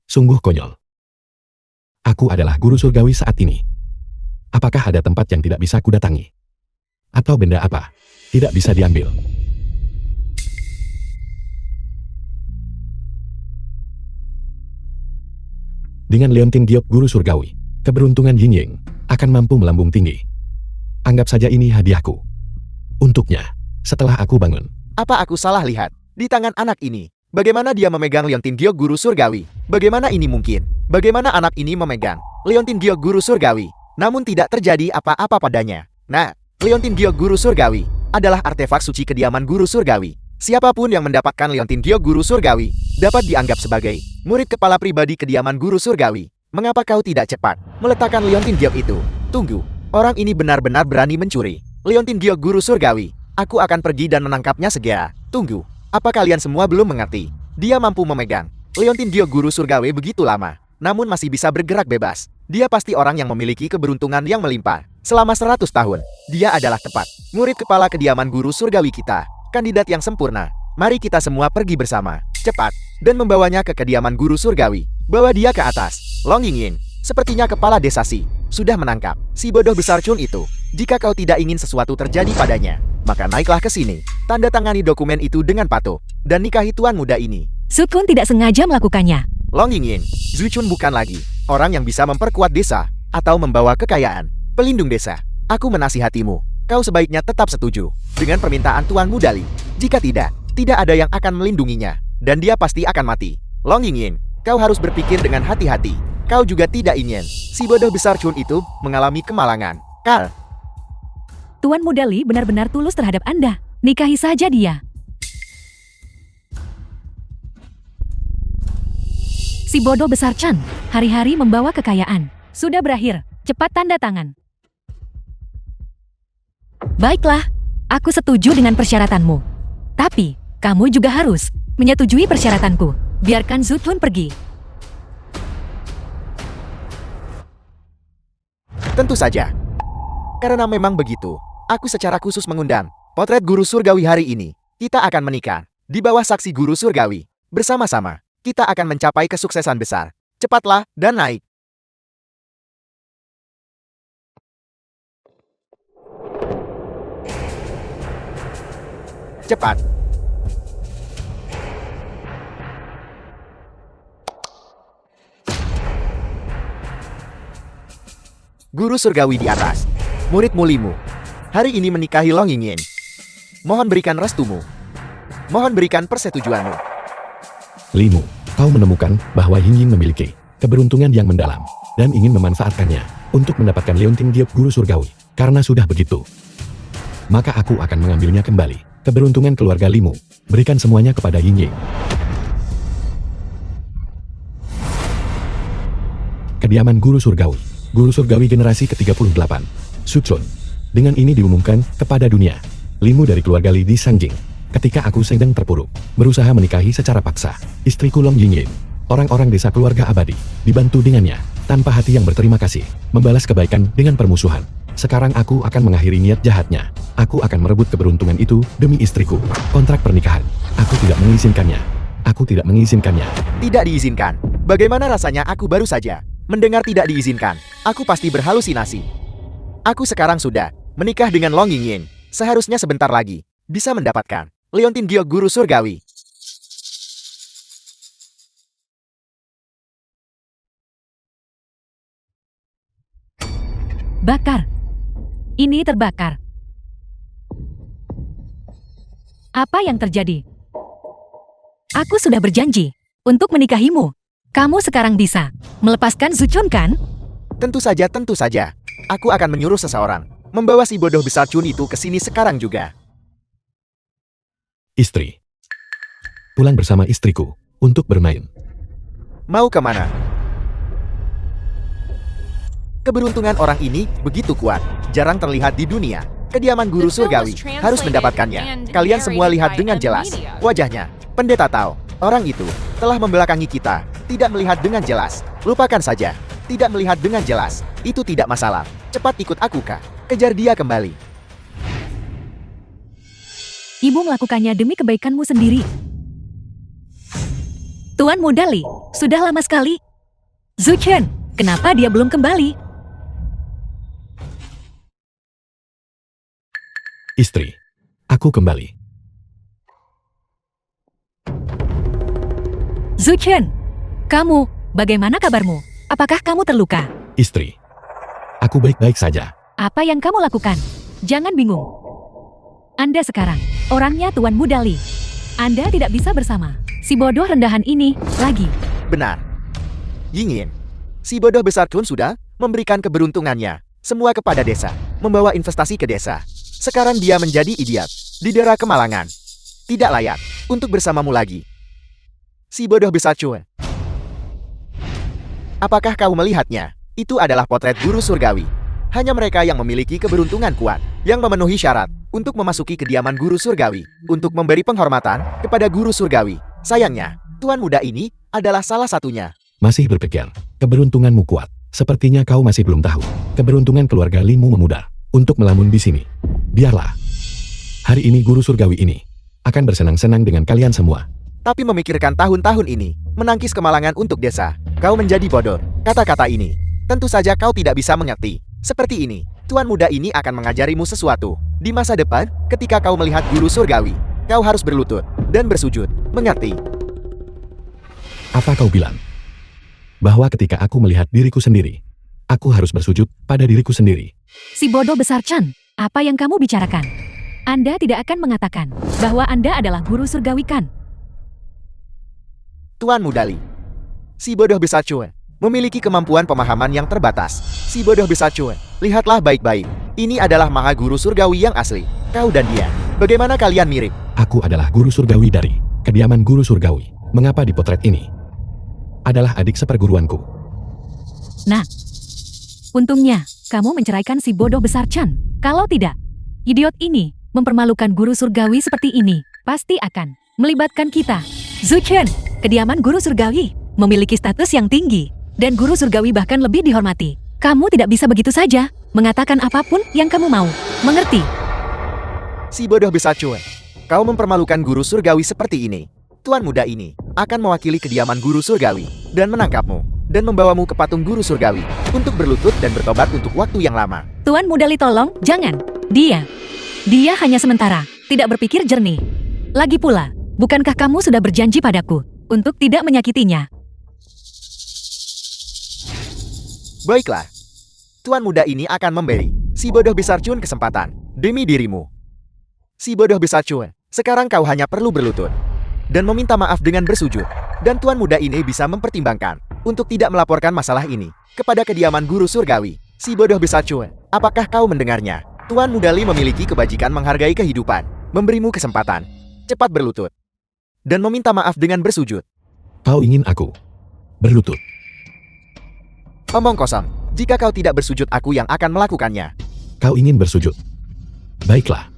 Sungguh konyol. Aku adalah guru surgawi saat ini. Apakah ada tempat yang tidak bisa kudatangi? Atau benda apa tidak bisa diambil? Dengan Leontin Giok guru surgawi, keberuntungan Ying Ying akan mampu melambung tinggi. Anggap saja ini hadiahku untuknya setelah aku bangun. Apa aku salah lihat? di tangan anak ini. Bagaimana dia memegang Leontin Giok Guru Surgawi? Bagaimana ini mungkin? Bagaimana anak ini memegang Leontin Giok Guru Surgawi, namun tidak terjadi apa-apa padanya? Nah, Leontin Giok Guru Surgawi adalah artefak suci kediaman Guru Surgawi. Siapapun yang mendapatkan Leontin Giok Guru Surgawi dapat dianggap sebagai murid kepala pribadi kediaman Guru Surgawi. Mengapa kau tidak cepat meletakkan Leontin Giok itu? Tunggu, orang ini benar-benar berani mencuri Leontin Giok Guru Surgawi. Aku akan pergi dan menangkapnya segera. Tunggu, apa kalian semua belum mengerti? Dia mampu memegang Leontin Giok Guru Surgawi begitu lama, namun masih bisa bergerak bebas. Dia pasti orang yang memiliki keberuntungan yang melimpah. Selama 100 tahun, dia adalah tepat murid kepala kediaman Guru Surgawi kita. Kandidat yang sempurna. Mari kita semua pergi bersama, cepat, dan membawanya ke kediaman Guru Surgawi. Bawa dia ke atas. Long Yingyin, sepertinya kepala desa Si sudah menangkap si bodoh besar Chun itu. Jika kau tidak ingin sesuatu terjadi padanya, maka naiklah ke sini. Tanda tangani dokumen itu dengan patuh, dan nikahi tuan muda ini. Sukun tidak sengaja melakukannya. Long Yingyin, Zhu Chun bukan lagi orang yang bisa memperkuat desa atau membawa kekayaan. Pelindung desa, aku menasihatimu. Kau sebaiknya tetap setuju dengan permintaan Tuan Muda Li. Jika tidak ada yang akan melindunginya, dan dia pasti akan mati. Long Yingyin, kau harus berpikir dengan hati-hati. Kau juga tidak ingin si bodoh besar Chun itu mengalami kemalangan. Kal, Tuan Muda Li benar-benar tulus terhadap Anda. Nikahi saja dia. Si bodoh besar Chan, hari-hari membawa kekayaan. Sudah berakhir, cepat tanda tangan. Baiklah, aku setuju dengan persyaratanmu. Tapi, kamu juga harus menyetujui persyaratanku. Biarkan Zhu Chun pergi. tentu saja. Karena memang begitu, aku secara khusus mengundang potret Guru Surgawi hari ini. Kita akan menikah di bawah saksi Guru Surgawi. Bersama-sama, kita akan mencapai kesuksesan besar. Cepatlah dan naik. Cepat. Guru Surgawi di atas. Murid mulimu. Hari ini menikahi Long Yingyin. Mohon berikan restumu. Mohon berikan persetujuanmu. Limu, kau menemukan bahwa Yingyin memiliki keberuntungan yang mendalam dan ingin memanfaatkannya untuk mendapatkan Leontin Giok Guru Surgawi. Karena sudah begitu, maka aku akan mengambilnya kembali. Keberuntungan keluarga Limu, berikan semuanya kepada Yingyin. Kediaman Guru Surgawi. Guru Surgawi generasi ke-38. Su Chun. Dengan ini diumumkan kepada dunia. Limu dari keluarga Li di Sangjing. Ketika aku sedang terpuruk, berusaha menikahi secara paksa istriku Long Yingyin. Orang-orang desa keluarga abadi dibantu dengannya, tanpa hati yang berterima kasih, membalas kebaikan dengan permusuhan. Sekarang aku akan mengakhiri niat jahatnya. Aku akan merebut keberuntungan itu demi istriku. Kontrak pernikahan. Aku tidak mengizinkannya. Aku tidak mengizinkannya. Tidak diizinkan. Bagaimana rasanya aku baru saja mendengar tidak diizinkan. Aku pasti berhalusinasi. Aku sekarang sudah menikah dengan Long Yingyin. Seharusnya sebentar lagi bisa mendapatkan Leontin Giok Guru Surgawi. Bakar. Ini terbakar. Apa yang terjadi? Aku sudah berjanji untuk menikahimu. Kamu sekarang bisa melepaskan Zhu Chun kan? Tentu saja, tentu saja. Aku akan menyuruh seseorang membawa si bodoh besar Chun itu ke sini sekarang juga. Istri. Pulang bersama istriku untuk bermain. Mau kemana? Keberuntungan orang ini begitu kuat, jarang terlihat di dunia. Kediaman Guru Surgawi harus mendapatkannya. Kalian semua lihat dengan jelas wajahnya. Pendeta Tao, orang itu telah membelakangi kita. Tidak melihat dengan jelas. Lupakan saja. Tidak melihat dengan jelas. Itu tidak masalah. Cepat ikut aku, Kak. Kejar dia kembali. Ibu melakukannya demi kebaikanmu sendiri. Tuan Muda Li, sudah lama sekali. Zhu Chun, kenapa dia belum kembali? Istri. Aku kembali. Zhu Chun, kamu, bagaimana kabarmu? Apakah kamu terluka? Istri. Aku baik-baik saja. Apa yang kamu lakukan? Jangan bingung. Anda sekarang, orangnya Tuan Muda Li. Anda tidak bisa bersama si bodoh rendahan ini lagi. Benar. Yingin, si bodoh besar Chun sudah memberikan keberuntungannya semua kepada desa, membawa investasi ke desa. Sekarang dia menjadi idiot, didera kemalangan. Tidak layak untuk bersamamu lagi. Si bodoh besar Chun. Apakah kau melihatnya? Itu adalah potret guru surgawi. Hanya mereka yang memiliki keberuntungan kuat, yang memenuhi syarat untuk memasuki kediaman guru surgawi, untuk memberi penghormatan kepada guru surgawi. Sayangnya, tuan muda ini adalah salah satunya. Masih berpikir, keberuntunganmu kuat. Sepertinya kau masih belum tahu. Keberuntungan keluarga Limu memudar untuk melamun di sini. Biarlah. Hari ini guru surgawi ini akan bersenang-senang dengan kalian semua. Tapi memikirkan tahun-tahun ini, menangkis kemalangan untuk desa, kau menjadi bodoh. Kata-kata ini, tentu saja kau tidak bisa mengerti. Seperti ini, tuan muda ini akan mengajarimu sesuatu. Di masa depan, ketika kau melihat guru surgawi, kau harus berlutut dan bersujud. Mengerti? Apa kau bilang? Bahwa ketika aku melihat diriku sendiri, aku harus bersujud pada diriku sendiri. Si bodoh besar Chan, apa yang kamu bicarakan? Anda tidak akan mengatakan bahwa Anda adalah guru surgawi kan? Tuan muda Li, si bodoh besar Chun memiliki kemampuan pemahaman yang terbatas. Si bodoh besar Chun, lihatlah baik-baik. Ini adalah maha guru surgawi yang asli. Kau dan dia, bagaimana kalian mirip? Aku adalah guru surgawi dari kediaman guru surgawi. Mengapa di potret ini adalah adik seperguruanku? Nah, untungnya kamu menceraikan si bodoh besar Chan. Kalau tidak, idiot ini mempermalukan guru surgawi seperti ini pasti akan melibatkan kita. Zuchen, kediaman guru surgawi memiliki status yang tinggi dan guru surgawi bahkan lebih dihormati. Kamu tidak bisa begitu saja mengatakan apapun yang kamu mau. Mengerti? Si bodoh besar Chun, kau mempermalukan guru surgawi seperti ini. Tuan muda ini akan mewakili kediaman guru surgawi dan menangkapmu dan membawamu ke patung guru surgawi untuk berlutut dan bertobat untuk waktu yang lama. Tuan muda Li, tolong, jangan. Dia hanya sementara, tidak berpikir jernih. Lagi pula, bukankah kamu sudah berjanji padaku untuk tidak menyakitinya? Baiklah, tuan muda ini akan memberi si bodoh besar Chun kesempatan demi dirimu. Si bodoh besar Chun, sekarang kau hanya perlu berlutut dan meminta maaf dengan bersujud. Dan tuan muda ini bisa mempertimbangkan untuk tidak melaporkan masalah ini kepada kediaman guru surgawi. Si bodoh besar Chun, apakah kau mendengarnya? Tuan muda Li memiliki kebajikan menghargai kehidupan, memberimu kesempatan. Cepat berlutut dan meminta maaf dengan bersujud. Kau ingin aku berlutut? Omong kosong, jika kau tidak bersujud aku yang akan melakukannya. Kau ingin bersujud? Baiklah.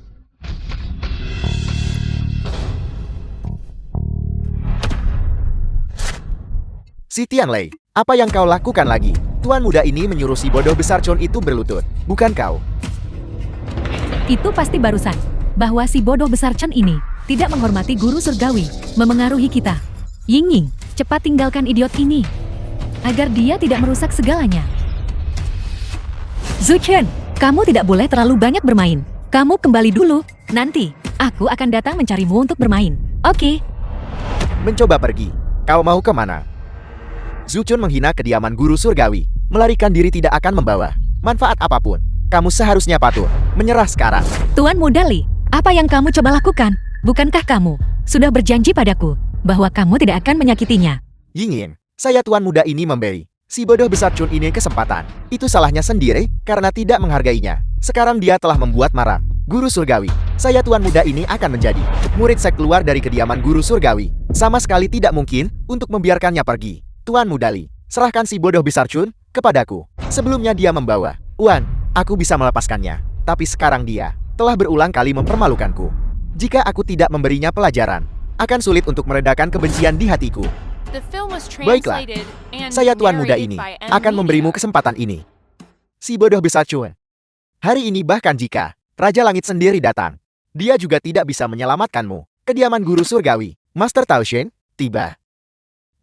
Si Tianlei, apa yang kau lakukan lagi? Tuan muda ini menyuruh si bodoh besar Chun itu berlutut, bukan kau. Itu pasti barusan, bahwa si bodoh besar Chen ini tidak menghormati guru surgawi, memengaruhi kita. Ying, cepat tinggalkan idiot ini, agar dia tidak merusak segalanya. Zuchen, kamu tidak boleh terlalu banyak bermain. Kamu kembali dulu, nanti aku akan datang mencarimu untuk bermain. Oke? Mencoba pergi, kau mau kemana? Zuchun menghina kediaman guru surgawi, melarikan diri tidak akan membawa manfaat apapun. Kamu seharusnya patuh, menyerah sekarang. Tuan muda Li, apa yang kamu coba lakukan? Bukankah kamu sudah berjanji padaku bahwa kamu tidak akan menyakitinya? Yingin, saya tuan muda ini memberi si bodoh besar Chun ini kesempatan. Itu salahnya sendiri karena tidak menghargainya. Sekarang dia telah membuat marah guru surgawi. Saya tuan muda ini akan menjadi murid saya keluar dari kediaman guru surgawi. Sama sekali tidak mungkin untuk membiarkannya pergi. Tuan muda Li, serahkan si bodoh besar Chun kepadaku. Sebelumnya dia membawa uang. Aku bisa melepaskannya, tapi sekarang dia telah berulang kali mempermalukanku. Jika aku tidak memberinya pelajaran, akan sulit untuk meredakan kebencian di hatiku. Baiklah, saya tuan muda ini akan memberimu kesempatan ini. Si bodoh besar Chun. Hari ini bahkan jika Raja Langit sendiri datang, dia juga tidak bisa menyelamatkanmu. Kediaman guru surgawi, Master Tao Shen, tiba.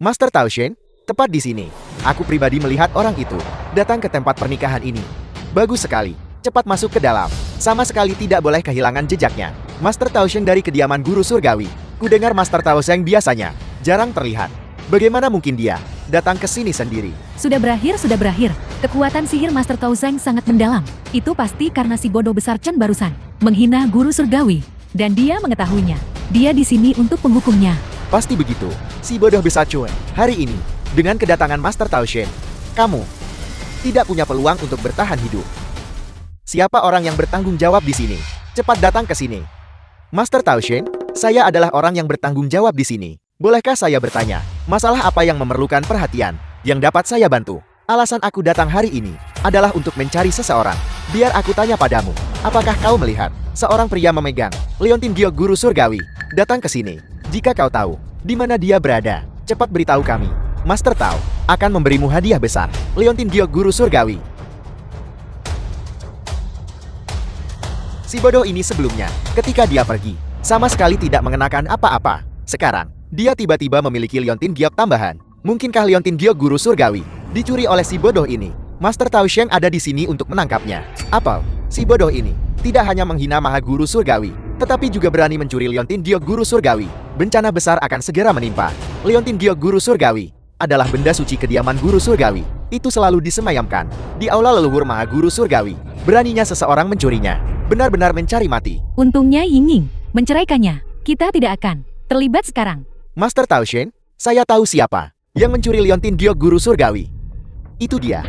Master Tao Shen, tepat di sini. Aku pribadi melihat orang itu datang ke tempat pernikahan ini. Bagus sekali, cepat masuk ke dalam. Sama sekali tidak boleh kehilangan jejaknya. Master Tao Shen dari kediaman guru surgawi. Kudengar Master Tao Shen biasanya jarang terlihat. Bagaimana mungkin dia datang ke sini sendiri? Sudah berakhir. Kekuatan sihir Master Tao Shen sangat mendalam. Itu pasti karena si bodoh besar Chen barusan menghina guru surgawi. Dan dia mengetahuinya. Dia di sini untuk menghukumnya. Pasti begitu. Si bodoh besar Chun. Hari ini, dengan kedatangan Master Tao Shen, kamu tidak punya peluang untuk bertahan hidup. Siapa orang yang bertanggung jawab di sini? Cepat datang ke sini. Master Tao Shen, saya adalah orang yang bertanggung jawab di sini. Bolehkah saya bertanya, masalah apa yang memerlukan perhatian, yang dapat saya bantu? Alasan aku datang hari ini adalah untuk mencari seseorang. Biar aku tanya padamu, apakah kau melihat seorang pria memegang Leontin Giok Guru Surgawi datang ke sini? Jika kau tahu di mana dia berada, cepat beritahu kami. Master Tao akan memberimu hadiah besar, Leontin Giok Guru Surgawi. Si bodoh ini sebelumnya, ketika dia pergi, sama sekali tidak mengenakan apa-apa. Sekarang, dia tiba-tiba memiliki Leontin Giok tambahan. Mungkinkah Leontin Giok Guru Surgawi dicuri oleh si bodoh ini? Master Tao Sheng ada di sini untuk menangkapnya. Apel, si bodoh ini tidak hanya menghina Maha Guru Surgawi, tetapi juga berani mencuri Leontin Giok Guru Surgawi. Bencana besar akan segera menimpa. Leontin Giok Guru Surgawi adalah benda suci kediaman Guru Surgawi. Itu selalu disemayamkan di aula leluhur Maha Guru Surgawi. Beraninya seseorang mencurinya, benar-benar mencari mati. Untungnya Ying menceraikannya. Kita tidak akan terlibat sekarang. Master Tao Shen, saya tahu siapa yang mencuri Leontin Giok Guru Surgawi. Itu dia,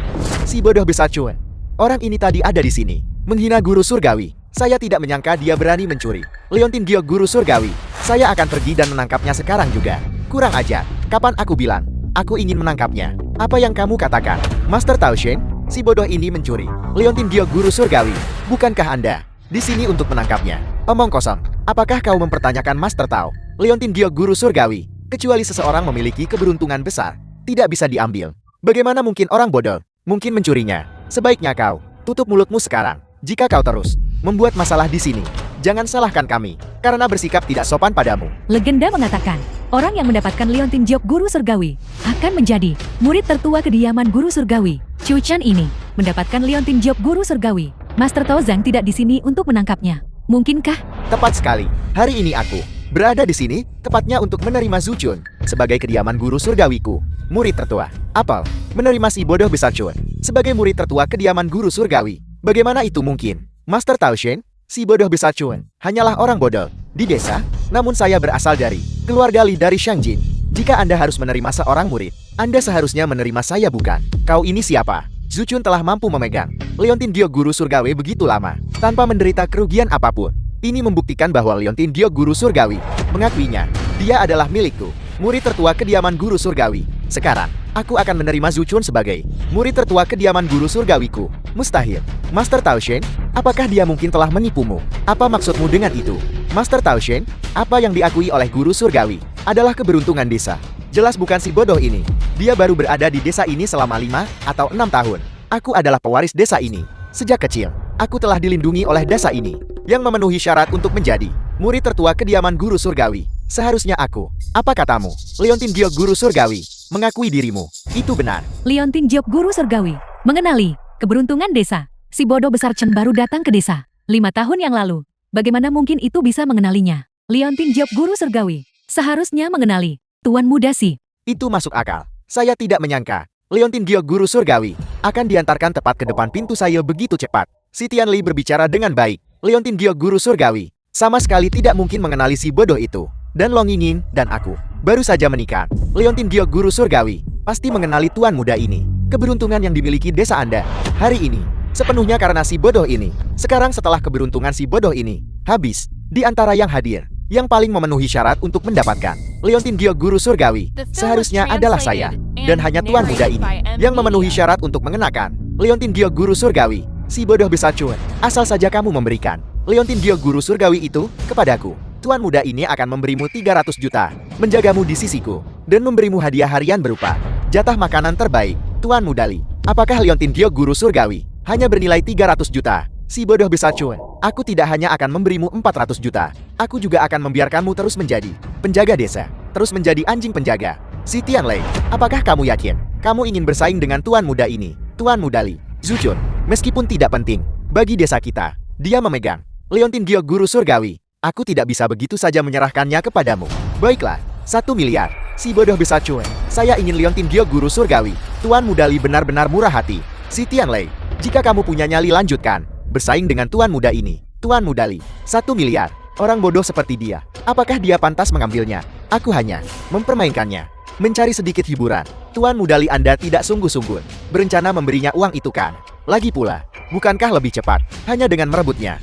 si bodoh besar Chun. Orang ini tadi ada di sini, menghina Guru Surgawi. Saya tidak menyangka dia berani mencuri Leontin Giok Guru Surgawi. Saya akan pergi dan menangkapnya sekarang juga. Kurang ajar, kapan aku bilang aku ingin menangkapnya? Apa yang kamu katakan? Master Tao Shen, si bodoh ini mencuri Leontin Giok Guru Surgawi. Bukankah Anda di sini untuk menangkapnya? Omong kosong. Apakah kau mempertanyakan Master Tao Leontin Giok Guru Surgawi? Kecuali seseorang memiliki keberuntungan besar, tidak bisa diambil. Bagaimana mungkin orang bodoh mungkin mencurinya? Sebaiknya kau tutup mulutmu sekarang. Jika kau terus membuat masalah di sini, jangan salahkan kami karena bersikap tidak sopan padamu. Legenda mengatakan, orang yang mendapatkan Leontin Giok Guru Surgawi akan menjadi murid tertua kediaman Guru Surgawi. Chu Chen ini mendapatkan Leontin Giok Guru Surgawi. Master Tao Zhang tidak di sini untuk menangkapnya. Mungkinkah? Tepat sekali. Hari ini aku berada di sini tepatnya untuk menerima Zhu Chun sebagai kediaman Guru Surgawiku. Murid tertua. Apel, menerima si bodoh besar Chun sebagai murid tertua kediaman Guru Surgawi. Bagaimana itu mungkin? Master Tao Shen, si bodoh besar Chun hanyalah orang bodoh di desa, namun saya berasal dari keluarga Li dari Shangjin. Jika Anda harus menerima seorang murid, Anda seharusnya menerima saya bukan. Kau ini siapa? Zhu Chun telah mampu memegang Leontin Giok Guru Surgawi begitu lama, tanpa menderita kerugian apapun. Ini membuktikan bahwa Leontin Giok Guru Surgawi mengakuinya. Dia adalah milikku, murid tertua kediaman Guru Surgawi. Sekarang, aku akan menerima Zhu Chun sebagai murid tertua kediaman Guru Surgawiku. Mustahil. Master Tao Shen, apakah dia mungkin telah menipumu? Apa maksudmu dengan itu? Master Tao Shen, apa yang diakui oleh Guru Surgawi adalah keberuntungan desa. Jelas bukan si bodoh ini. Dia baru berada di desa ini selama 5 atau 6 tahun. Aku adalah pewaris desa ini. Sejak kecil, aku telah dilindungi oleh desa ini, yang memenuhi syarat untuk menjadi murid tertua kediaman Guru Surgawi. Seharusnya aku, apa katamu, Leontin Giok Guru Surgawi, mengakui dirimu. Itu benar. Leontin Giok Guru Surgawi mengenali keberuntungan desa. Si bodoh besar Chen baru datang ke desa 5 tahun yang lalu. Bagaimana mungkin itu bisa mengenalinya? Leontin Giok Guru Surgawi seharusnya mengenali Tuan Muda Si. Itu masuk akal. Saya tidak menyangka Leontin Giok Guru Surgawi akan diantarkan tepat ke depan pintu saya begitu cepat. Si Tianli berbicara dengan baik. Leontin Giok Guru Surgawi sama sekali tidak mungkin mengenali si bodoh itu. Dan Long Yingin dan aku baru saja menikah. Leontin Giok Guru Surgawi pasti mengenali Tuan Muda ini. Keberuntungan yang dimiliki desa Anda hari ini sepenuhnya karena si bodoh ini. Sekarang setelah keberuntungan si bodoh ini habis, di antara yang hadir, yang paling memenuhi syarat untuk mendapatkan Leontin Giok Guru Surgawi seharusnya adalah saya. Dan hanya Tuan Muda ini yang memenuhi syarat untuk mengenakan Leontin Giok Guru Surgawi. Si bodoh besar Chun, asal saja kamu memberikan Leontin Giok Guru Surgawi itu kepadaku, Tuan Muda ini akan memberimu 300 juta, menjagamu di sisiku, dan memberimu hadiah harian berupa jatah makanan terbaik. Tuan Muda Li, apakah Leontin Giok Guru Surgawi hanya bernilai 300 juta? Si bodoh besar Chun, aku tidak hanya akan memberimu 400 juta, aku juga akan membiarkanmu terus menjadi penjaga desa, terus menjadi anjing penjaga. Si Tianlei, apakah kamu yakin kamu ingin bersaing dengan Tuan Muda ini? Tuan Muda Li, Zhu Chun, meskipun tidak penting bagi desa kita, dia memegang Leontin Giok Guru Surgawi. Aku tidak bisa begitu saja menyerahkannya kepadamu. Baiklah, 1 miliar. Si bodoh besar Chun, saya ingin Leontin Giok Guru Surgawi. Tuan Muda Li benar-benar murah hati. Si Tianlei, jika kamu punya nyali lanjutkan bersaing dengan Tuan Muda ini. Tuan Muda Li, 1 miliar. Orang bodoh seperti dia, apakah dia pantas mengambilnya? Aku hanya mempermainkannya, mencari sedikit hiburan. Tuan muda Li, Anda tidak sungguh-sungguh berencana memberinya uang itu kan? Lagi pula, bukankah lebih cepat hanya dengan merebutnya?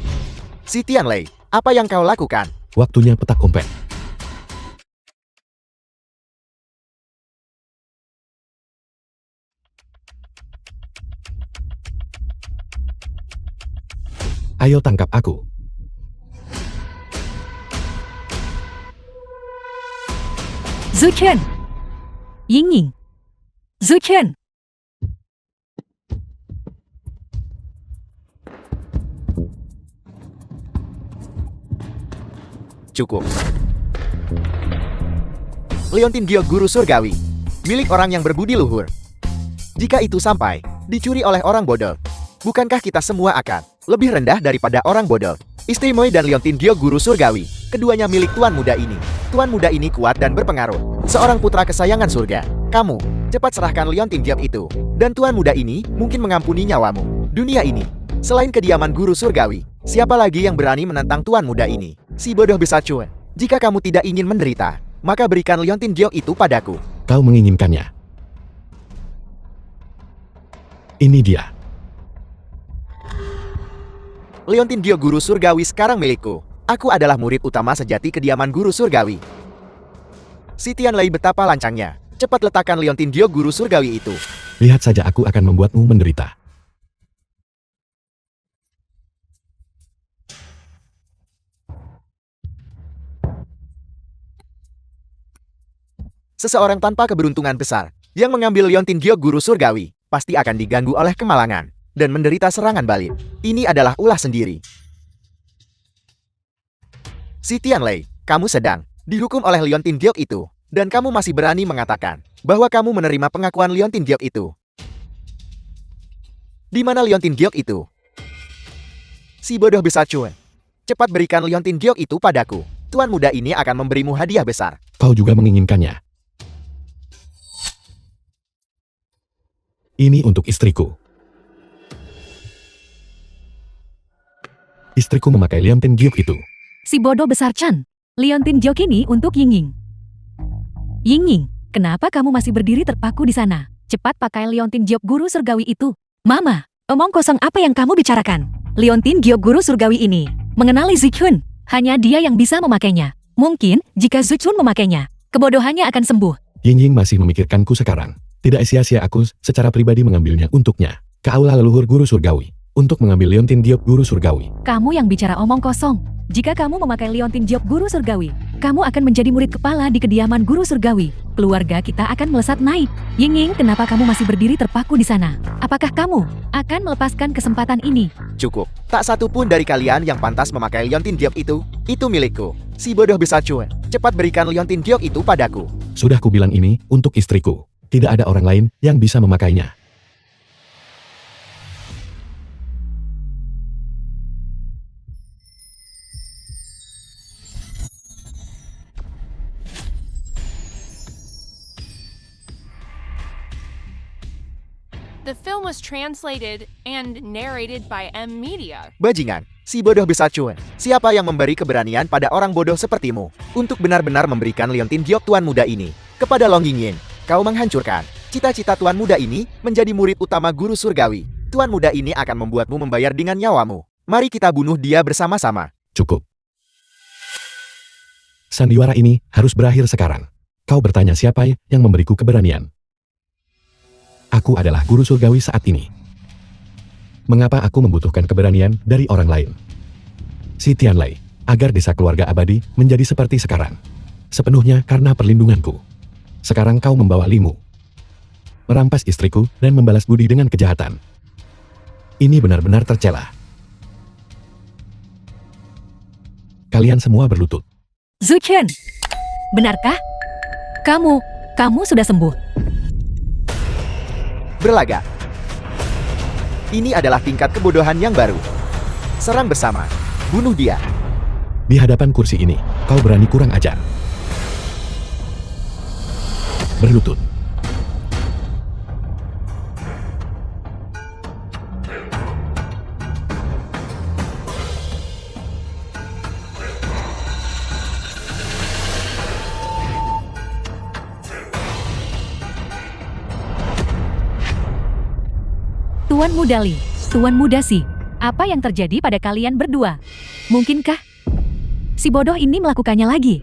Si Tianlei, apa yang kau lakukan? Waktunya petak umpet. Ayo tangkap aku. Zuchen! Yingying! Zuchen! Cukup. Leontin Giok, guru surgawi, milik orang yang berbudi luhur. Jika itu sampai dicuri oleh orang bodoh, bukankah kita semua akan lebih rendah daripada orang bodoh? Istri Moi dan Leontin Giok, guru surgawi, keduanya milik tuan muda ini. Tuan muda ini kuat dan berpengaruh, seorang putra kesayangan surga. Kamu, cepat serahkan Leontin Giok itu, dan tuan muda ini mungkin mengampuni nyawamu. Dunia ini, selain kediaman guru surgawi, siapa lagi yang berani menentang tuan muda ini? Si bodoh besar Chue, jika kamu tidak ingin menderita, maka berikan Leontin Giok itu padaku. Kau menginginkannya. Ini dia. Leontin Giok, guru surgawi sekarang milikku. Aku adalah murid utama sejati kediaman guru surgawi. Si Tianlei, betapa lancangnya. Cepat letakkan Leontin Giok, guru surgawi itu. Lihat saja, aku akan membuatmu menderita. Seseorang tanpa keberuntungan besar yang mengambil Leontin Giok, guru surgawi, pasti akan diganggu oleh kemalangan dan menderita serangan balik. Ini adalah ulah sendiri. Si Tianlei, kamu sedang dihukum oleh Leontin Giok itu, dan kamu masih berani mengatakan bahwa kamu menerima pengakuan Leontin Giok itu. Di mana Leontin Giok itu? Si bodoh besar Chue, cepat berikan Leontin Giok itu padaku. Tuan muda ini akan memberimu hadiah besar. Kau juga menginginkannya. Ini untuk istriku. Istriku memakai Leontin Giok itu. Si bodoh besar Chan, Leontin Giok ini untuk Yingying. Yingying, kenapa kamu masih berdiri terpaku di sana? Cepat pakai Leontin Giok, guru surgawi itu. Mama, omong kosong apa yang kamu bicarakan? Leontin Giok, guru surgawi ini mengenali Zuchun. Hanya dia yang bisa memakainya. Mungkin jika Zuchun memakainya, kebodohannya akan sembuh. Yingying masih memikirkanku sekarang. Tidak sia-sia aku secara pribadi mengambilnya untuknya. Ke aula leluhur guru surgawi untuk mengambil Leontin Giok, guru surgawi. Kamu yang bicara omong kosong. Jika kamu memakai Leontin Giok, guru surgawi, kamu akan menjadi murid kepala di kediaman guru surgawi. Keluarga kita akan melesat naik. Yingying, kenapa kamu masih berdiri terpaku di sana? Apakah kamu akan melepaskan kesempatan ini? Cukup. Tak satu pun dari kalian yang pantas memakai Leontin Giok itu. Itu milikku. Si bodoh besar Chue, cepat berikan Leontin Giok itu padaku. Sudah kubilang ini untuk istriku. Tidak ada orang lain yang bisa memakainya. The film was translated and narrated by M Media. Bajingan, si bodoh besar Chue. Siapa yang memberi keberanian pada orang bodoh sepertimu untuk benar-benar memberikan Leontin Giok tuan muda ini kepada Long Yingying? Kau menghancurkan cita-cita tuan muda ini menjadi murid utama guru surgawi. Tuan muda ini akan membuatmu membayar dengan nyawamu. Mari kita bunuh dia bersama-sama. Cukup. Sandiwara ini harus berakhir sekarang. Kau bertanya siapa yang memberiku keberanian? Aku adalah guru surgawi saat ini. Mengapa aku membutuhkan keberanian dari orang lain? Si Tianlei, agar desa keluarga abadi menjadi seperti sekarang. Sepenuhnya karena perlindunganku. Sekarang kau membawa Limu, merampas istriku dan membalas budi dengan kejahatan. Ini benar-benar tercela. Kalian semua berlutut. Zuchen, benarkah? Kamu sudah sembuh. Berlagak. Ini adalah tingkat kebodohan yang baru. Serang bersama. Bunuh dia. Di hadapan kursi ini, kau berani kurang ajar. Berlutut. Tuan Muda Li, Tuan Muda Si, apa yang terjadi pada kalian berdua? Mungkinkah si bodoh ini melakukannya lagi?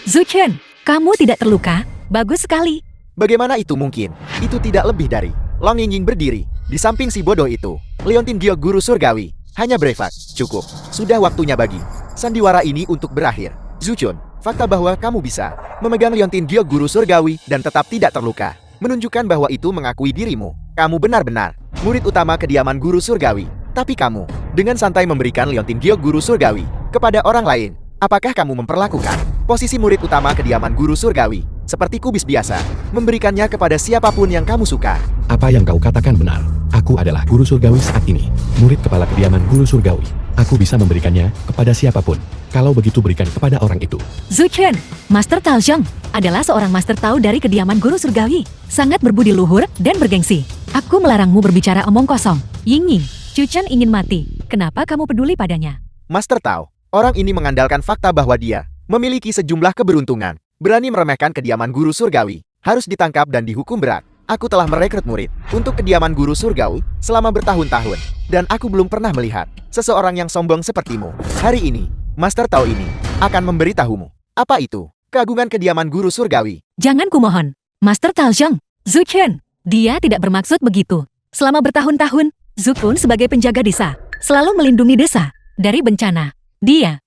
Zuchen, kamu tidak terluka? Bagus sekali. Bagaimana itu mungkin? Itu tidak lebih dari Long Yingying berdiri di samping si bodoh itu. Leontin Giok Guru Surgawi. Hanya brevet. Cukup. Sudah waktunya bagi sandiwara ini untuk berakhir. Zuchun, fakta bahwa kamu bisa memegang Leontin Giok Guru Surgawi dan tetap tidak terluka menunjukkan bahwa itu mengakui dirimu. Kamu benar-benar murid utama kediaman Guru Surgawi. Tapi kamu dengan santai memberikan Leontin Giok Guru Surgawi kepada orang lain. Apakah kamu memperlakukan posisi murid utama kediaman Guru Surgawi seperti kubis biasa, memberikannya kepada siapapun yang kamu suka? Apa yang kau katakan benar. Aku adalah guru surgawi saat ini. Murid kepala kediaman guru surgawi. Aku bisa memberikannya kepada siapapun. Kalau begitu berikan kepada orang itu. Zuchen, Master Tao Zheng adalah seorang Master Tao dari kediaman Guru Surgawi. Sangat berbudi luhur dan bergengsi. Aku melarangmu berbicara omong kosong. Yingying, Chuchen ingin mati. Kenapa kamu peduli padanya? Master Tao, orang ini mengandalkan fakta bahwa dia memiliki sejumlah keberuntungan. Berani meremehkan kediaman Guru Surgawi. Harus ditangkap dan dihukum berat. Aku telah merekrut murid untuk kediaman Guru Surgawi selama bertahun-tahun. Dan aku belum pernah melihat seseorang yang sombong sepertimu. Hari ini, Master Tao ini akan memberitahumu. Apa itu keagungan kediaman Guru Surgawi? Jangan kumohon. Master Tao Zheng, Zuchen, dia tidak bermaksud begitu. Selama bertahun-tahun, Zukun sebagai penjaga desa selalu melindungi desa dari bencana. Dia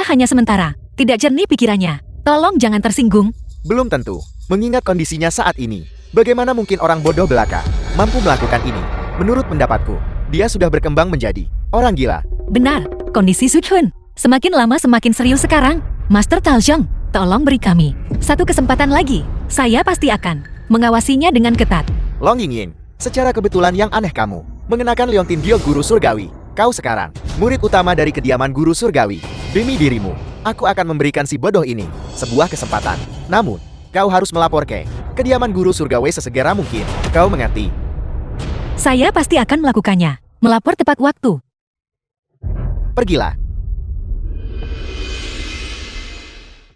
hanya sementara. Tidak jernih pikirannya. Tolong jangan tersinggung. Belum tentu. Mengingat kondisinya saat ini, bagaimana mungkin orang bodoh belaka mampu melakukan ini? Menurut pendapatku, dia sudah berkembang menjadi orang gila. Benar, kondisi Zuchun semakin lama semakin serius sekarang. Master Tao Zheng, tolong beri kami satu kesempatan lagi. Saya pasti akan mengawasinya dengan ketat. Long Yingying, secara kebetulan yang aneh kamu mengenakan Leontin Giok Guru Surgawi. Kau sekarang murid utama dari kediaman Guru Surgawi. Demi dirimu, aku akan memberikan si bodoh ini sebuah kesempatan. Namun, kau harus melapor ke kediaman Guru Surgawi sesegera mungkin. Kau mengerti? Saya pasti akan melakukannya. Melapor tepat waktu. Pergilah.